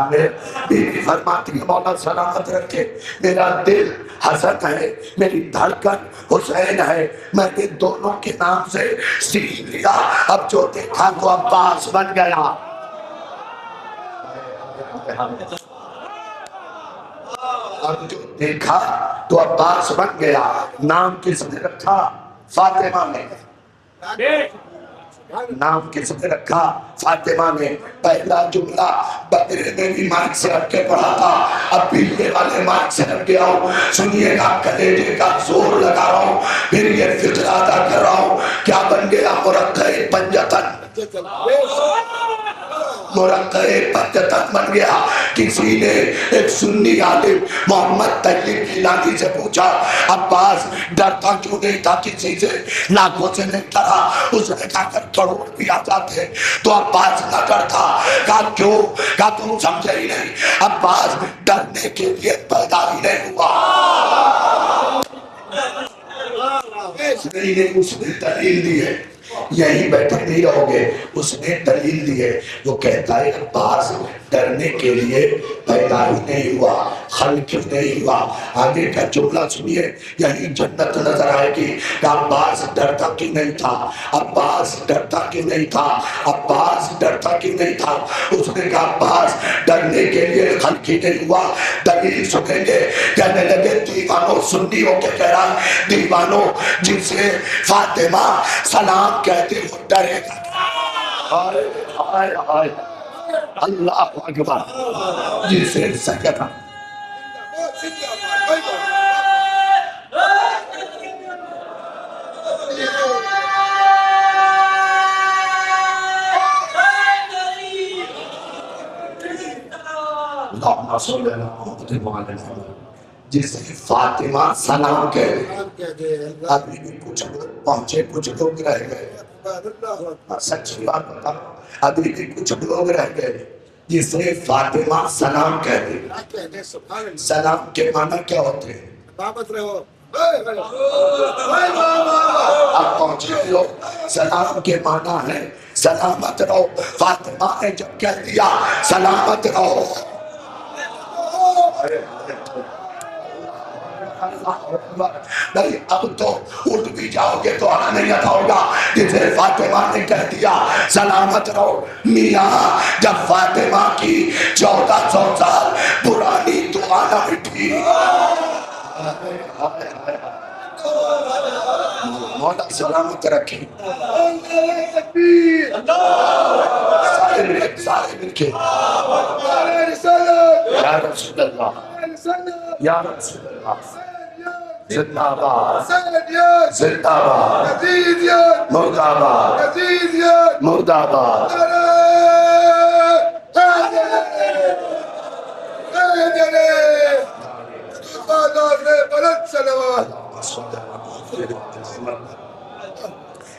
بیوی فرماتی ہے مولا سلامت رکھے، میرا دل حسن ہے، میری دھڑکن حسین ہے، میں نے دونوں کے نام سے سیکھ لیا۔ اب جو دیکھا تو عباس بن گیا۔ اب جو دیکھا تو عباس بن گیا۔ نام کس نے رکھا؟ فاطمہ نے۔ نام کس نے رکھا؟ فاطمہ نے۔ پہلا جملہ بکرے میں بھی مائک سے ہٹ کے پڑھا تھا، اب بھی یہ والے مائک سے ہٹ گیا ہوں، سنیے گا، کلیجے کا زور لگا رہا ہوں، پھر یہ فکر ادا کر رہا ہوں۔ کیا بن گیا؟ مرقع پنجتن، مرقع پنجتن بن گیا۔ کسی نے ایک سنی عالم محمد طیب گیلانی سے پوچھا، عباس ڈرتا کیوں نہیں تھا کسی سے؟ لاکھوں سے نہیں ڈرا۔ اس نے کہا کر کروڑ بھی آ جاتے تو عباس نہ ڈرتا۔ کہا کیوں؟ کہا تم سمجھے ہی نہیں، عباس ڈرنے کے لیے پیدا ہی نہیں ہوا۔ اس نے دلیل دی ہے، یہی بیٹھے نہیں رہو گے، اس نے دلیل دی ہے، وہ کہتا ہے عباس ڈرنے کے لیے پیدا ہی نہیں ہوا، خلق نہیں ہوا۔ آگے کا جملہ سنیے، یہی جنت نظر آئے گی کہ عباس ڈرتا کی نہیں تھا، عباس ڈرتا کی نہیں تھا، عباس ڈرتا کی نہیں تھا۔ اس نے کہا عباس ڈرنے کے لیے خلق ہی نہیں ہوا۔ دلیل سنیں گے، کہنے لگے دیوانوں، سنی ہو کے کہہ رہا دیوانوں، جسے فاطمہ سلام کہتے ہو ڈرے گا۔ ہائے ہائے ہائے، اللہ اکبر، جسے سکتا اللہم صلی اللہ علیہ وسلم، جسے فاطمہ سلام کہتے۔ ابھی بھی کچھ لوگ پہنچے، کچھ لوگ رہ گئے، سچی بات بتا، ابھی بھی کچھ لوگ رہ گئے جسے فاطمہ سلام کہتے۔ سلام کے معنی کیا ہوتے ہیں؟ اب پہنچے لوگ، سلام کے معنی ہے سلامت رہو۔ فاطمہ نے جب کہہ دیا سلامت رہو، نہیں اب تو اٹھ بھی جاؤ گے تو آنا نہیں آتا ہوگا۔ جسے فاطمہ نے کہہ دیا سلامت رہو، میاں جب فاطمہ کی 1400 سال پرانی دعا نہ مٹی، مولا سلامت رکھے۔ سارے مل کے یا رسول اللہ، یا رسول اللہ، زندہ باد، زندہ باد، مردہ باد، مردہ باد۔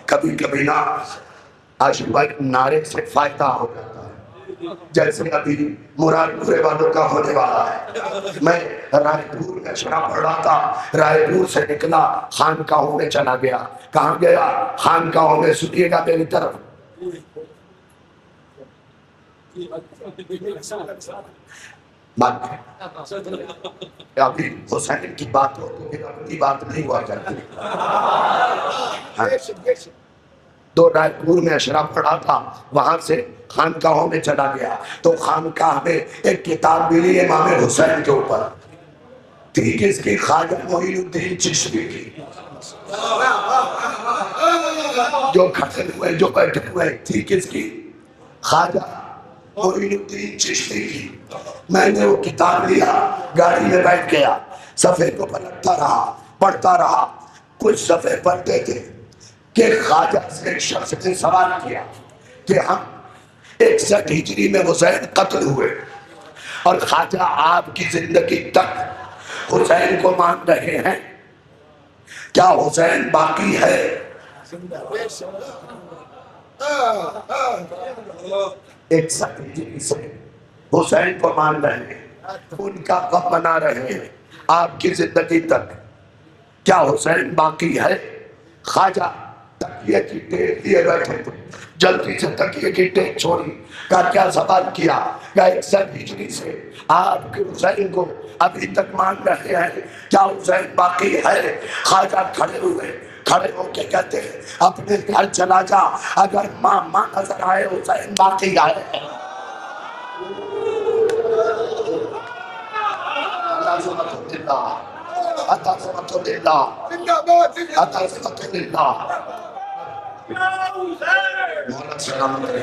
کبھی کبھی نا عاشق نعرے سے فائدہ ہو جاتا ہے، جیسے ابھی مراد پورے والوں کا ہونے والا ہے۔ میں رائے پور میں شرح پڑھ رہا تھا، رائے پور سے نکلا خانقاہوں میں چلا گیا۔ کہاں گیا؟ خانقاہوں میں۔ سنیے گا میری طرف، بات ابھی حسین کی بات ہو تو پھر اپنی بات نہیں ہوا کرتی. تو رائے پور میں اشرا پڑھا تھا, وہاں سے خانقاہوں میں چلا گیا تو خانقاہ میں ایک کتاب ملی امام حسین کے اوپر تھی, کس کی؟ خواجہ معین الدین چشتی کی. جو کھڑے ہوئے جو بیٹھے ہوئے تھی کس کی؟ خواجہ معین الدین چشتی کی. میں نے وہ کتاب لیا, گاڑی میں بیٹھ گیا, صفحے کو پلٹتا رہا, پڑھتا رہا. کچھ صفحے پڑھتے تھے کہ خواجہ سے ایک شخص نے سوال کیا کہ ہم 61 ہجری میں حسین قتل ہوئے اور خواجہ آپ کی زندگی تک حسین کو مان رہے ہیں, کیا حسین باقی ہے؟ 61 ہجری سے حسین کو مان رہے ہیں, ان کا غم منا رہے ہیں آپ کی زندگی تک, کیا حسین باقی ہے؟ خواجہ تکیے کی ٹیک لیے بیٹھے تھے, جلدی سے تکیے کی ٹیک چھوڑی. کیا سوال کیا؟ 61 ہجری سے آپ کے حسین کو ابھی تک مان رہے ہیں, کیا حسین باقی ہے؟ خواجہ کھڑے ہو کے کہتے ہیں اپنے گھر چلا جا, اگر ماں نظر آئے حسین باقی آئے. عظمت اللہ, عظمت اللہ, عظمت اللہ. مولا سلامت رہے.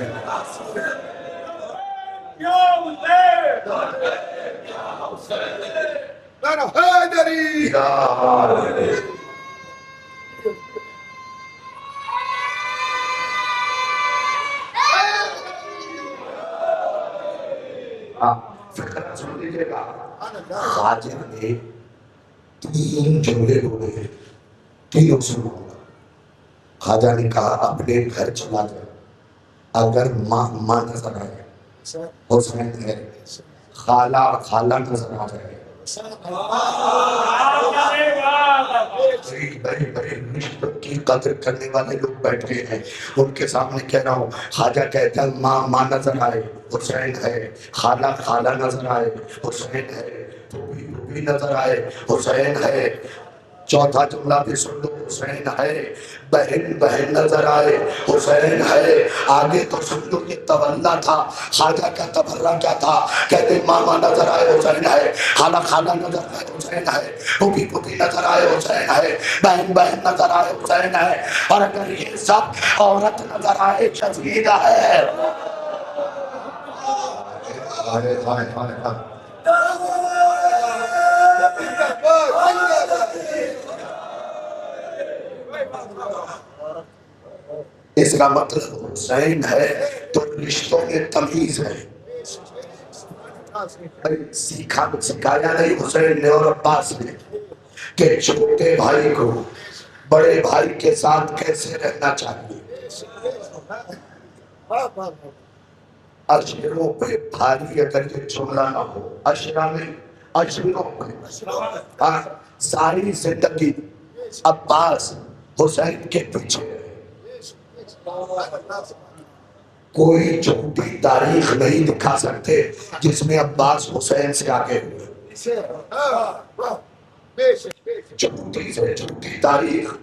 فکر سن لیجیے گا, خواجہ نے 3 جملے بولے, تینوں سے بولا. خواجہ نے کہا اپنے گھر چلا جائے, اگر ماں نظر آئے حسین ہے, خالہ نظر آ جائے. بڑے بڑے رشتوں کی قدر کرنے والے لوگ بیٹھ گئے ہیں, ان کے سامنے کہہ رہا ہوں. خواجہ کہتا ہے ماں نظر آئے حسین ہے, خالہ نظر آئے حسین ہے, پھوپھی نظر آئے حسین ہے. چوتھا جملہ بھی سن لو, حسین ہے. بہن نظر آئے حسین ہے. آگے تو سن لو, یہ تولا تھا. خواجہ کا تبرہ کیا تھا؟ کہتے ماما نظر آئے حسین ہے, خالہ نظر آئے حسین ہے, پھوپھی نظر آئے حسین ہے, بہن نظر آئے حسین ہے, اور اگر یہ سب عورت نظر آئے شہید ہے. اس کا مطلب حسین ہے تو رشتوں میں تمیز ہے. سکھایا نہیں حسین نے اور عباس نے کہ چھوٹے بھائی کو بڑے بھائی کے ساتھ کیسے رہنا چاہیے. اشروں پہ بھاری اگر یہ جملہ نہ ہو, اشرا میں اشروں پہ ساری زندگی عباس حسین کے پیچھے. کوئی جھوٹی تاریخ نہیں دکھا سکتے جس میں عباس حسین سے آگے ہوئے. جھوٹی سے جھوٹی تاریخ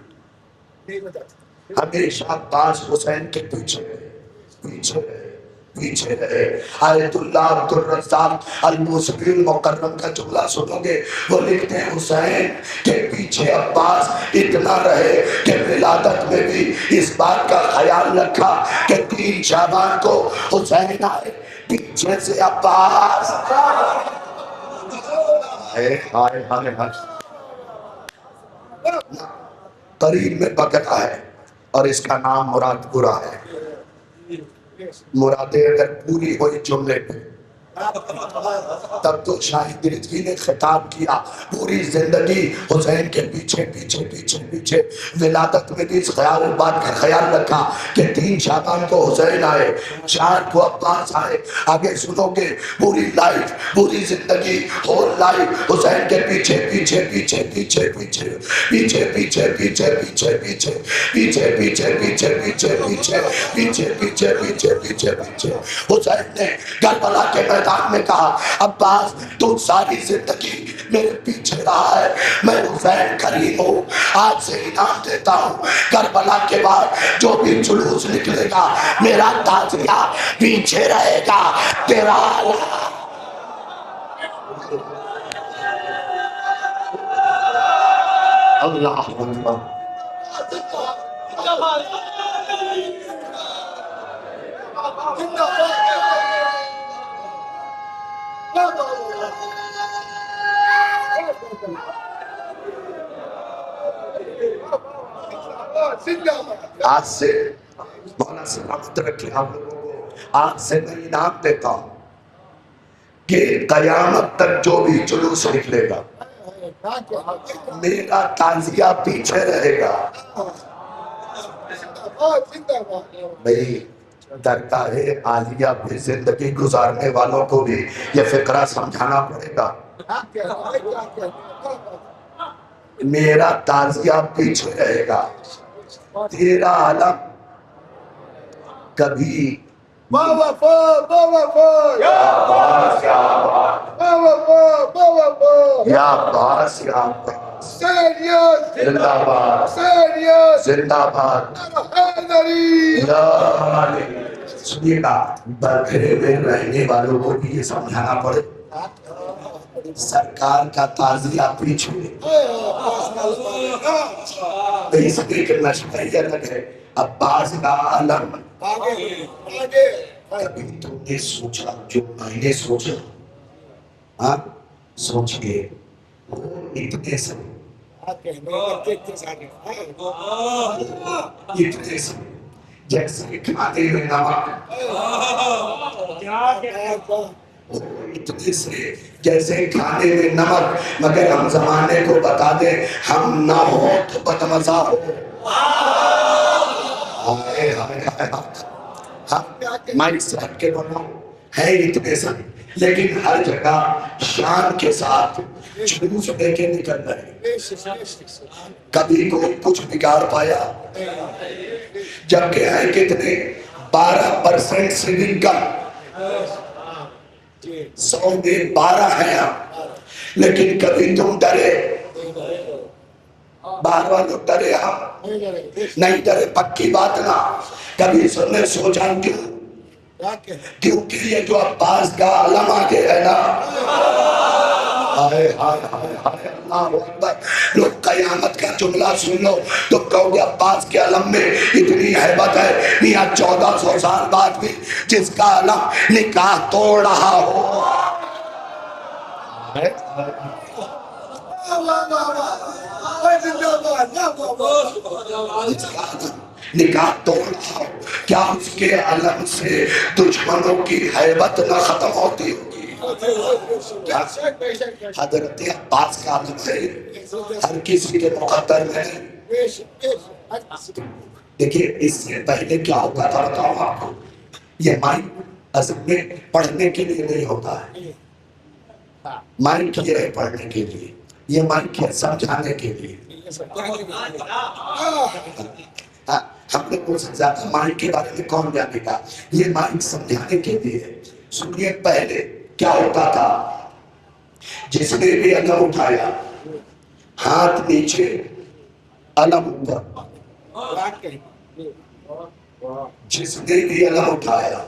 ہمیشہ عباس حسین کے پیچھے رہے. آیت اللہ عبد الرزاق الموسوی المکرم کا جملہ سنو گے, وہ لکھتے ہیں حسین کے پیچھے عباس اتنا رہے کہ ولادت میں بھی اس بات کا خیال رکھا کہ 3 شعبان کو حسین آئے, پیچھے سے عباس. قریب میں بکرا ہے اور اس کا نام مراد پورا ہے. مرادیں اگر پوری ہوئی جملے پہ تب تو شاہد رضوی نے خطاب کیا پوری زندگی حسین کے پیچھے. ولادت میں بھی اس بات کا خیال رکھا کہ 3 شعبان کو حسین آئے, 4 کو عباس آئے. آگے سنو گے پوری لائف, پوری زندگی, ہول لائف حسین کے پیچھے. حسین نے کربلا کے میدان میں کہا عباس تو ساری زندگی میرے پیچھے رہا ہے، میں حسین کریم ہوں، آج سے انعام دیتا ہوں، کربلا کے بعد جو بھی جلوس نکلے گا میرا تازیہ پیچھے رہے گا، تیرا اللہ اکبر۔ آج سے مولانا سلامت رکھے آپ لوگوں کو، آج سے میں انعام دیتا ہوں کہ قیامت تک جو بھی جلوس نکلے گا میرا تعزیہ پیچھے رہے گا۔ بھئی درگاہ عالیہ پہ زندگی گزارنے والوں کو بھی یہ فقرہ سمجھانا پڑے گا، میرا تعزیہ پیچھے رہے گا، تیرا علم کبھی یا عباس یا عباس زندہ باد زندہ باد یا علی۔ سنیے گا، برکھرے میں رہنے والوں کو بھی یہ سمجھانا پڑے سرکار کا تعزیہ پیچھے، اس ایک نشریہ الگ ہے، عباس کا علم۔ کبھی تم نے سوچا جو میں نے سوچا؟ ہاں سوچئے اتنے سے جیسے کھانے میں نمک، اتنے سے جیسے کھانے میں نمک، مگر ہم زمانے کو بتا دیں ہم نہ ہو تو بدمزہ ہو۔ مائک سے ہٹ کے بناؤ ہے اتنے سے، لیکن ہر جگہ شان کے ساتھ جلوس لے کے نکل رہے، کبھی کوئی کچھ بگاڑ پایا؟ جبکہ ہے کتنے 12% سے بھی کم، 100 میں 12 ہیں ہم، لیکن کبھی تم ڈرے؟ باہر والوں ڈرے ہم نہیں ڈرے، پکی بات نہ کبھی سن نے سوچا کیوں؟ کیونکہ یہ جو عباس کا علم آگے ہے نا، ہائے ہائے ہائے ہائے اللہ اکبر، لوگ قیامت کا جملہ سن لو تو کہو گے عباس کے علم میں اتنی حیبت ہے، میاں 1400 سال بعد بھی جس کا علم نکاح توڑ رہا ہو، نکاح توڑ رہا ہو، کیا اس کے علم سے دشمنوں کی حیبت نہ ختم ہوتی ہوگی؟ حضرت عباس کا علم ہے، ہر کسی کے مقدر میں۔ دیکھیے اس سے پہلے کیا ہوتا تھا بتاؤں آپ کو، یہ مائک اصل میں پڑھنے کے لیے نہیں ہوتا ہے، مائک یہ ہے پڑھنے کے لیے، یہ مائک ہے سمجھانے کے لیے۔ ہم نے کو زیادہ مائک کے بارے میں کون جانے گا، یہ مائک سمجھانے کے لیے۔ سنیے پہلے کیا ہوتا تھا، جس نے بھی علم اٹھایا ہاتھ نیچے علم اوپر، جس نے بھی علم اٹھایا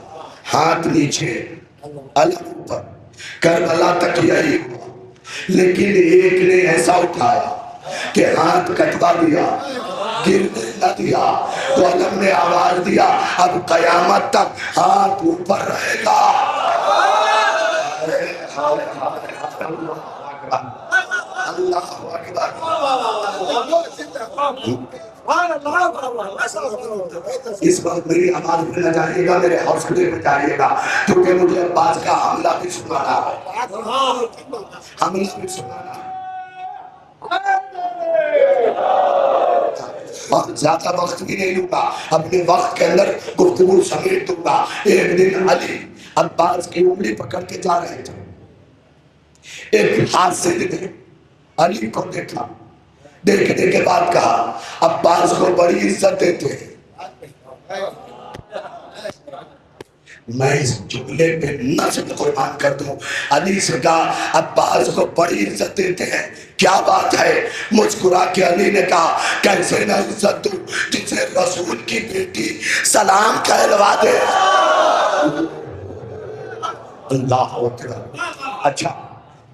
ہاتھ نیچے علم اوپر، کربلا تک یہی ہوا، لیکن ایک نے ایسا اٹھایا کہ ہاتھ کٹوا دیا، گرنے نہ دیا، تو علم نے آواز دیا اب قیامت تک ہاتھ اوپر رہے گا۔ اللہ اکبر، اس وقت میری آواز میں نہ جائیے گا، میرے حوصلے میں جائیے گا، کیونکہ مجھے عباس کا حملہ بھی سنانا ہے، حملہ بھی سنانا ہے، اور زیادہ وقت بھی نہیں لوں گا، اپنے وقت کے اندر گفتگو سمیٹ دوں گا۔ ایک دن علی عباس کی انگلی پکڑ کے جا رہے تھے، ایک حاسد نے علی کو دیکھا، دیکھنے کے بعد کہا عباس کو بڑی عزت دیتے ہیں، میں اس جملے پہ نظم قربان کر دوں. علی سے کہا عباس کو بڑی عزت دیتے ہیں, کیا بات ہے؟ مسکرا کے علی نے کہا کیسے نہ عزت دوں جسے رسول کی بیٹی سلام کہلوا دے. اللہ اکبر. اچھا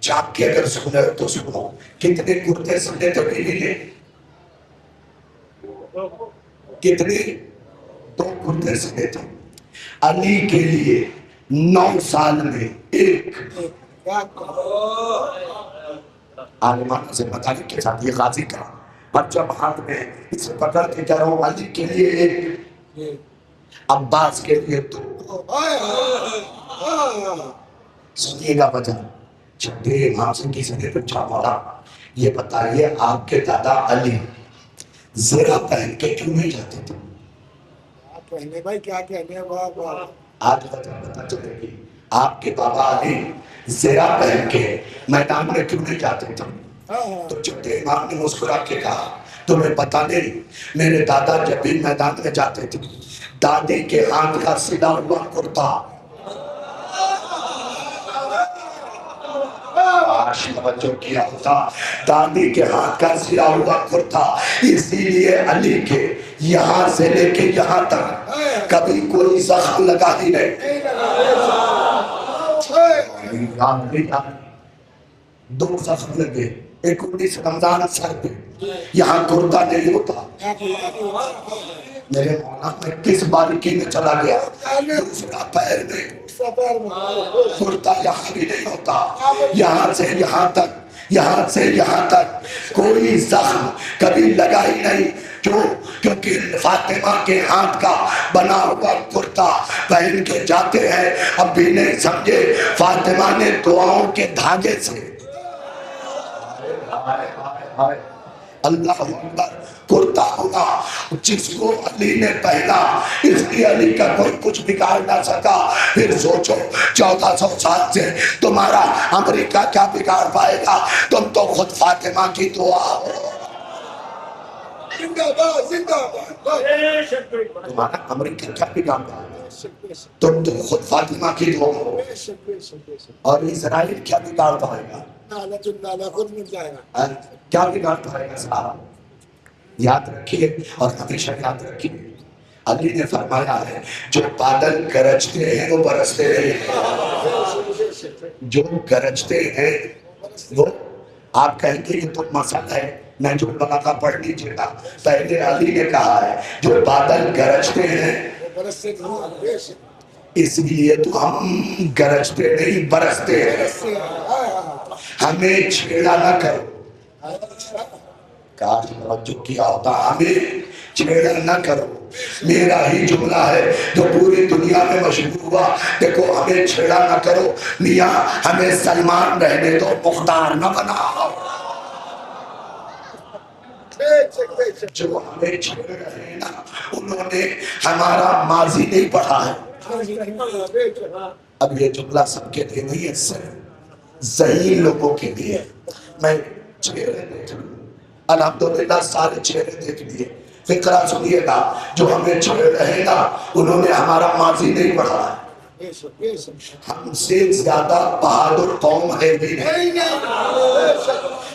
جاگ کے اگر سنے تو سنو, کتنے کرتے سنے تھے بیوی نے؟ کتنے؟ 2 کرتے سنے تھے. علی کے لیے 9 سال میں ایک. عالمانہ سے مطالب کے ساتھ یہ غازی کا اب جب ہاتھ میں اسے پکڑ کے کہہ رہا ہوں علی کے لیے ایک, عباس کے لیے 2. سنیے گا وجہ. چھٹے امام سے کسی نے پوچھا مولا یہ بتائیے آپ کے دادا علی زرہ پہن کے کیوں نہیں جاتے تھے؟ کہنے بھائی کیا کہنے بابا, آج وجہ پتا چلے گی. آپ کے بابا علی زرہ پہن کے میدان میں کیوں نہیں جاتے تھے؟ تو چھٹے امام نے مسکرا کے کہا تمہیں پتا نہیں, میرے دادا جب بھی میدان میں جاتے تھے دادی کے ہاتھ کا سلا ہوا کرتا توجہ کیا ہوتا, دادی کے ہاتھ کا سلا ہوا کرتا, اسی لیے علی کے یہاں سے لے کے یہاں تک کبھی کوئی زخم لگا ہی نہیں. 2 زخم لگے, ایک 19 رمضان سر پہ, یہاں کرتا نہیں ہوتا. میرے مولا میں کس باریکی میں چلا گیا, دوسرا پیر میں کرتا یہاں بھی نہیں ہوتا. یہاں سے یہاں تک, یہاں سے یہاں تک کوئی زخم کبھی لگا ہی نہیں. کیوں؟ کیونکہ فاطمہ کے ہاتھ کا بنا ہوا کرتا پہن کے جاتے ہیں. اب بھی نہیں سمجھے فاطمہ نے دعاؤں کے دھاگے سے اللہ اکبر کرتا ہوگا جس کو علی نے پہنا, اس لیے علی کا کوئی کچھ بگاڑ نہ سکا. پھر سوچو 1400 سال سے تمہارا امریکہ کیا بگاڑ پائے گا؟ تم تو خود فاطمہ کی دعا ہو. تمہارا امریکہ کیا بگاڑ پائے گا؟ تم تو خود فاطمہ کی دعا ہو. اور اسرائیل کیا بگاڑ پائے گا؟ کیا بگاڑ پائے گا صاحب؟ یاد رکھیے اور ہمیشہ یاد رکھیے, علی نے فرمایا ہے جو بادل گرجتے ہیں وہ برستے ہیں. جو گرجتے ہیں وہ, آپ کہیں گے یہ تو مسئلہ ہے, میں جو بلاغہ پڑھ لیجیے گا. پہلے علی نے کہا ہے جو بادل گرجتے ہیں, اس لیے تو ہم گرجتے نہیں برستے ہیں. ہمیں چھیڑا نہ کرو. کاش توجہ کیا ہوتا, ہمیں چھیڑا نہ کرو. میرا ہی جملہ ہے جو پوری دنیا میں مشہور ہوا, دیکھو ہمیں چھیڑا نہ کرو. میاں ہمیں سلمان رہنے دو, مختار نہ بناؤ. جو ہمیں چھیڑ رہے ہیں نا انہوں نے ہمارا ماضی نہیں پڑھا ہے. اب یہ جملہ سب کے لیے نہیں ہے, صرف ذہین لوگوں کے لیے. میں چہرے دیکھ لوں, الحمدللہ سارے چہرے دیکھ لیے. فقرہ سنیے گا, جو ہمیں چھیڑ رہے گا انہوں نے ہمارا ماضی نہیں پڑھا ہے. ہم سے زیادہ بہادر قوم ہے بھی نہیں.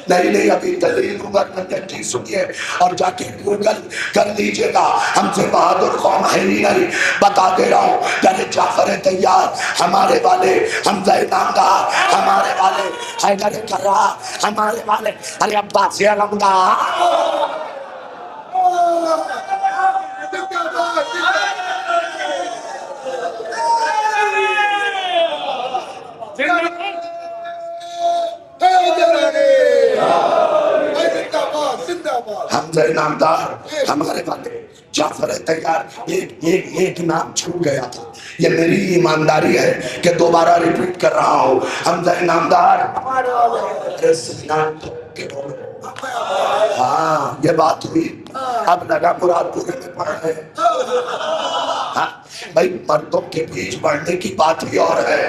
نہیں ابھی دلیل عمر نجی سنیے اور جا کے گوگل کر لیجئے گا, ہم سے بہادر قوم ہے ہی نہیں. بتا دے رہا ہوں, یعنی جعفر طیار ہمارے والے, حمزہ نامدار ہمارے والے, حیدر کرار ہمارے والے, علی عباس علمدار. حمزہ نامدار ہمارے والے, جعفر طیار ایک نام چھوٹ گیا تھا. یہ میری ایمانداری ہے کہ دوبارہ ریپیٹ کر رہا ہوں. حمزہ نامدار ہاں یہ بات ہوئی. اب لگا مراد پورے میں پڑھ رہے ہیں. بھائی مردوں کے بیچ بڑھنے کی بات ہی اور ہے.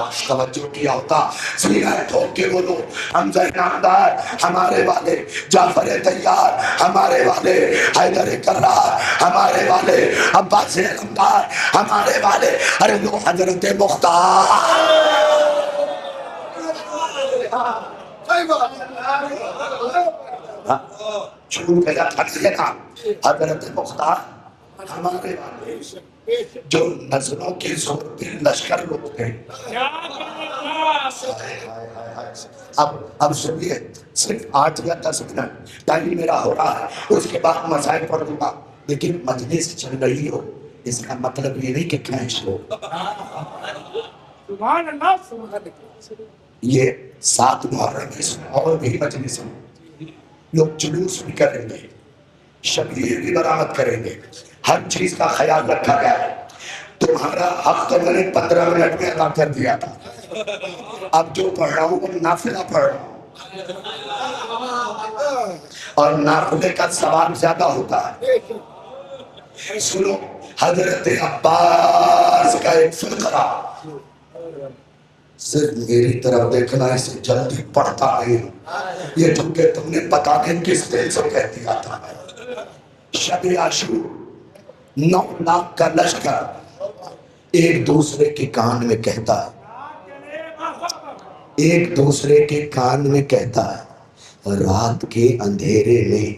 کاش توجہ کیا ہوتا. سینہ ٹھوک کے بولو حمزہ نامدار ہمارے والے، جعفر طیار ہمارے والے، حیدر کرار ہمارے والے، عباس علمدار ہمارے والے. ارے لو حضرت مختار چھوٹ گیا تھک لینا. حضرت مختار ہمارے والے جو نظروں کے زور پہ لشکر لوٹتے ہیں. اب سنیے، صرف 8 یا 10 منٹ ٹائم میرا ہو رہا ہے، اس کے بعد مسائل پڑھ دوں گا. لیکن مجلس چل رہی ہو اس کا مطلب یہ نہیں کہ کھینچ لو. یہ 7 محرم اس میں اور بھی مجلس ہیں، لوگ جلوس بھی کریں گے، شبیر بھی برآمد کریں گے، ہر چیز کا خیال رکھا گیا ہے. تمہارا حق تو میں نے 15 منٹ میں ادا کر دیا تھا. اب جو پڑھ رہا ہوں وہ نافلہ پڑھ رہا ہوں، اور نافلے کا ثواب زیادہ ہوتا ہے. سنو حضرت عباس کا ایک فقرہ، صرف میری طرف دیکھنا، اسے جلدی پڑھتا نہیں ہوں. یہ چونکہ تم نے پتا نہیں کس دل سے کہہ دیا تھا. شب عاشور 9 لاکھ کا لشکر ایک دوسرے کے کان میں کہتا ہے، ایک دوسرے کے کان میں کہتا ہے رات کے اندھیرے میں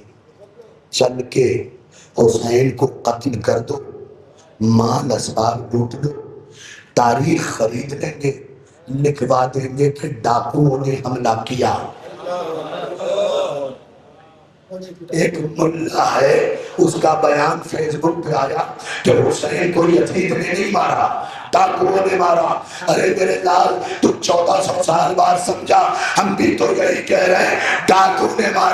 چل کے حسین کو قتل کر دو، مال اسباب لوٹ لو، تاریخ خرید لیں گے، لکھوا دیں گے کہ ڈاکوؤں نے حملہ کیا. ایک ملا ہے، اس کا بیان فیس بک پہ آیا کہ حسین کو یزید نے نہیں مارا، ڈاکوؤں نے مارا. ارے میرے لال تو 1400 سال بعد سمجھا، ہم بھی تو یہی کہہ رہے ہیں ڈاکو نے مارا.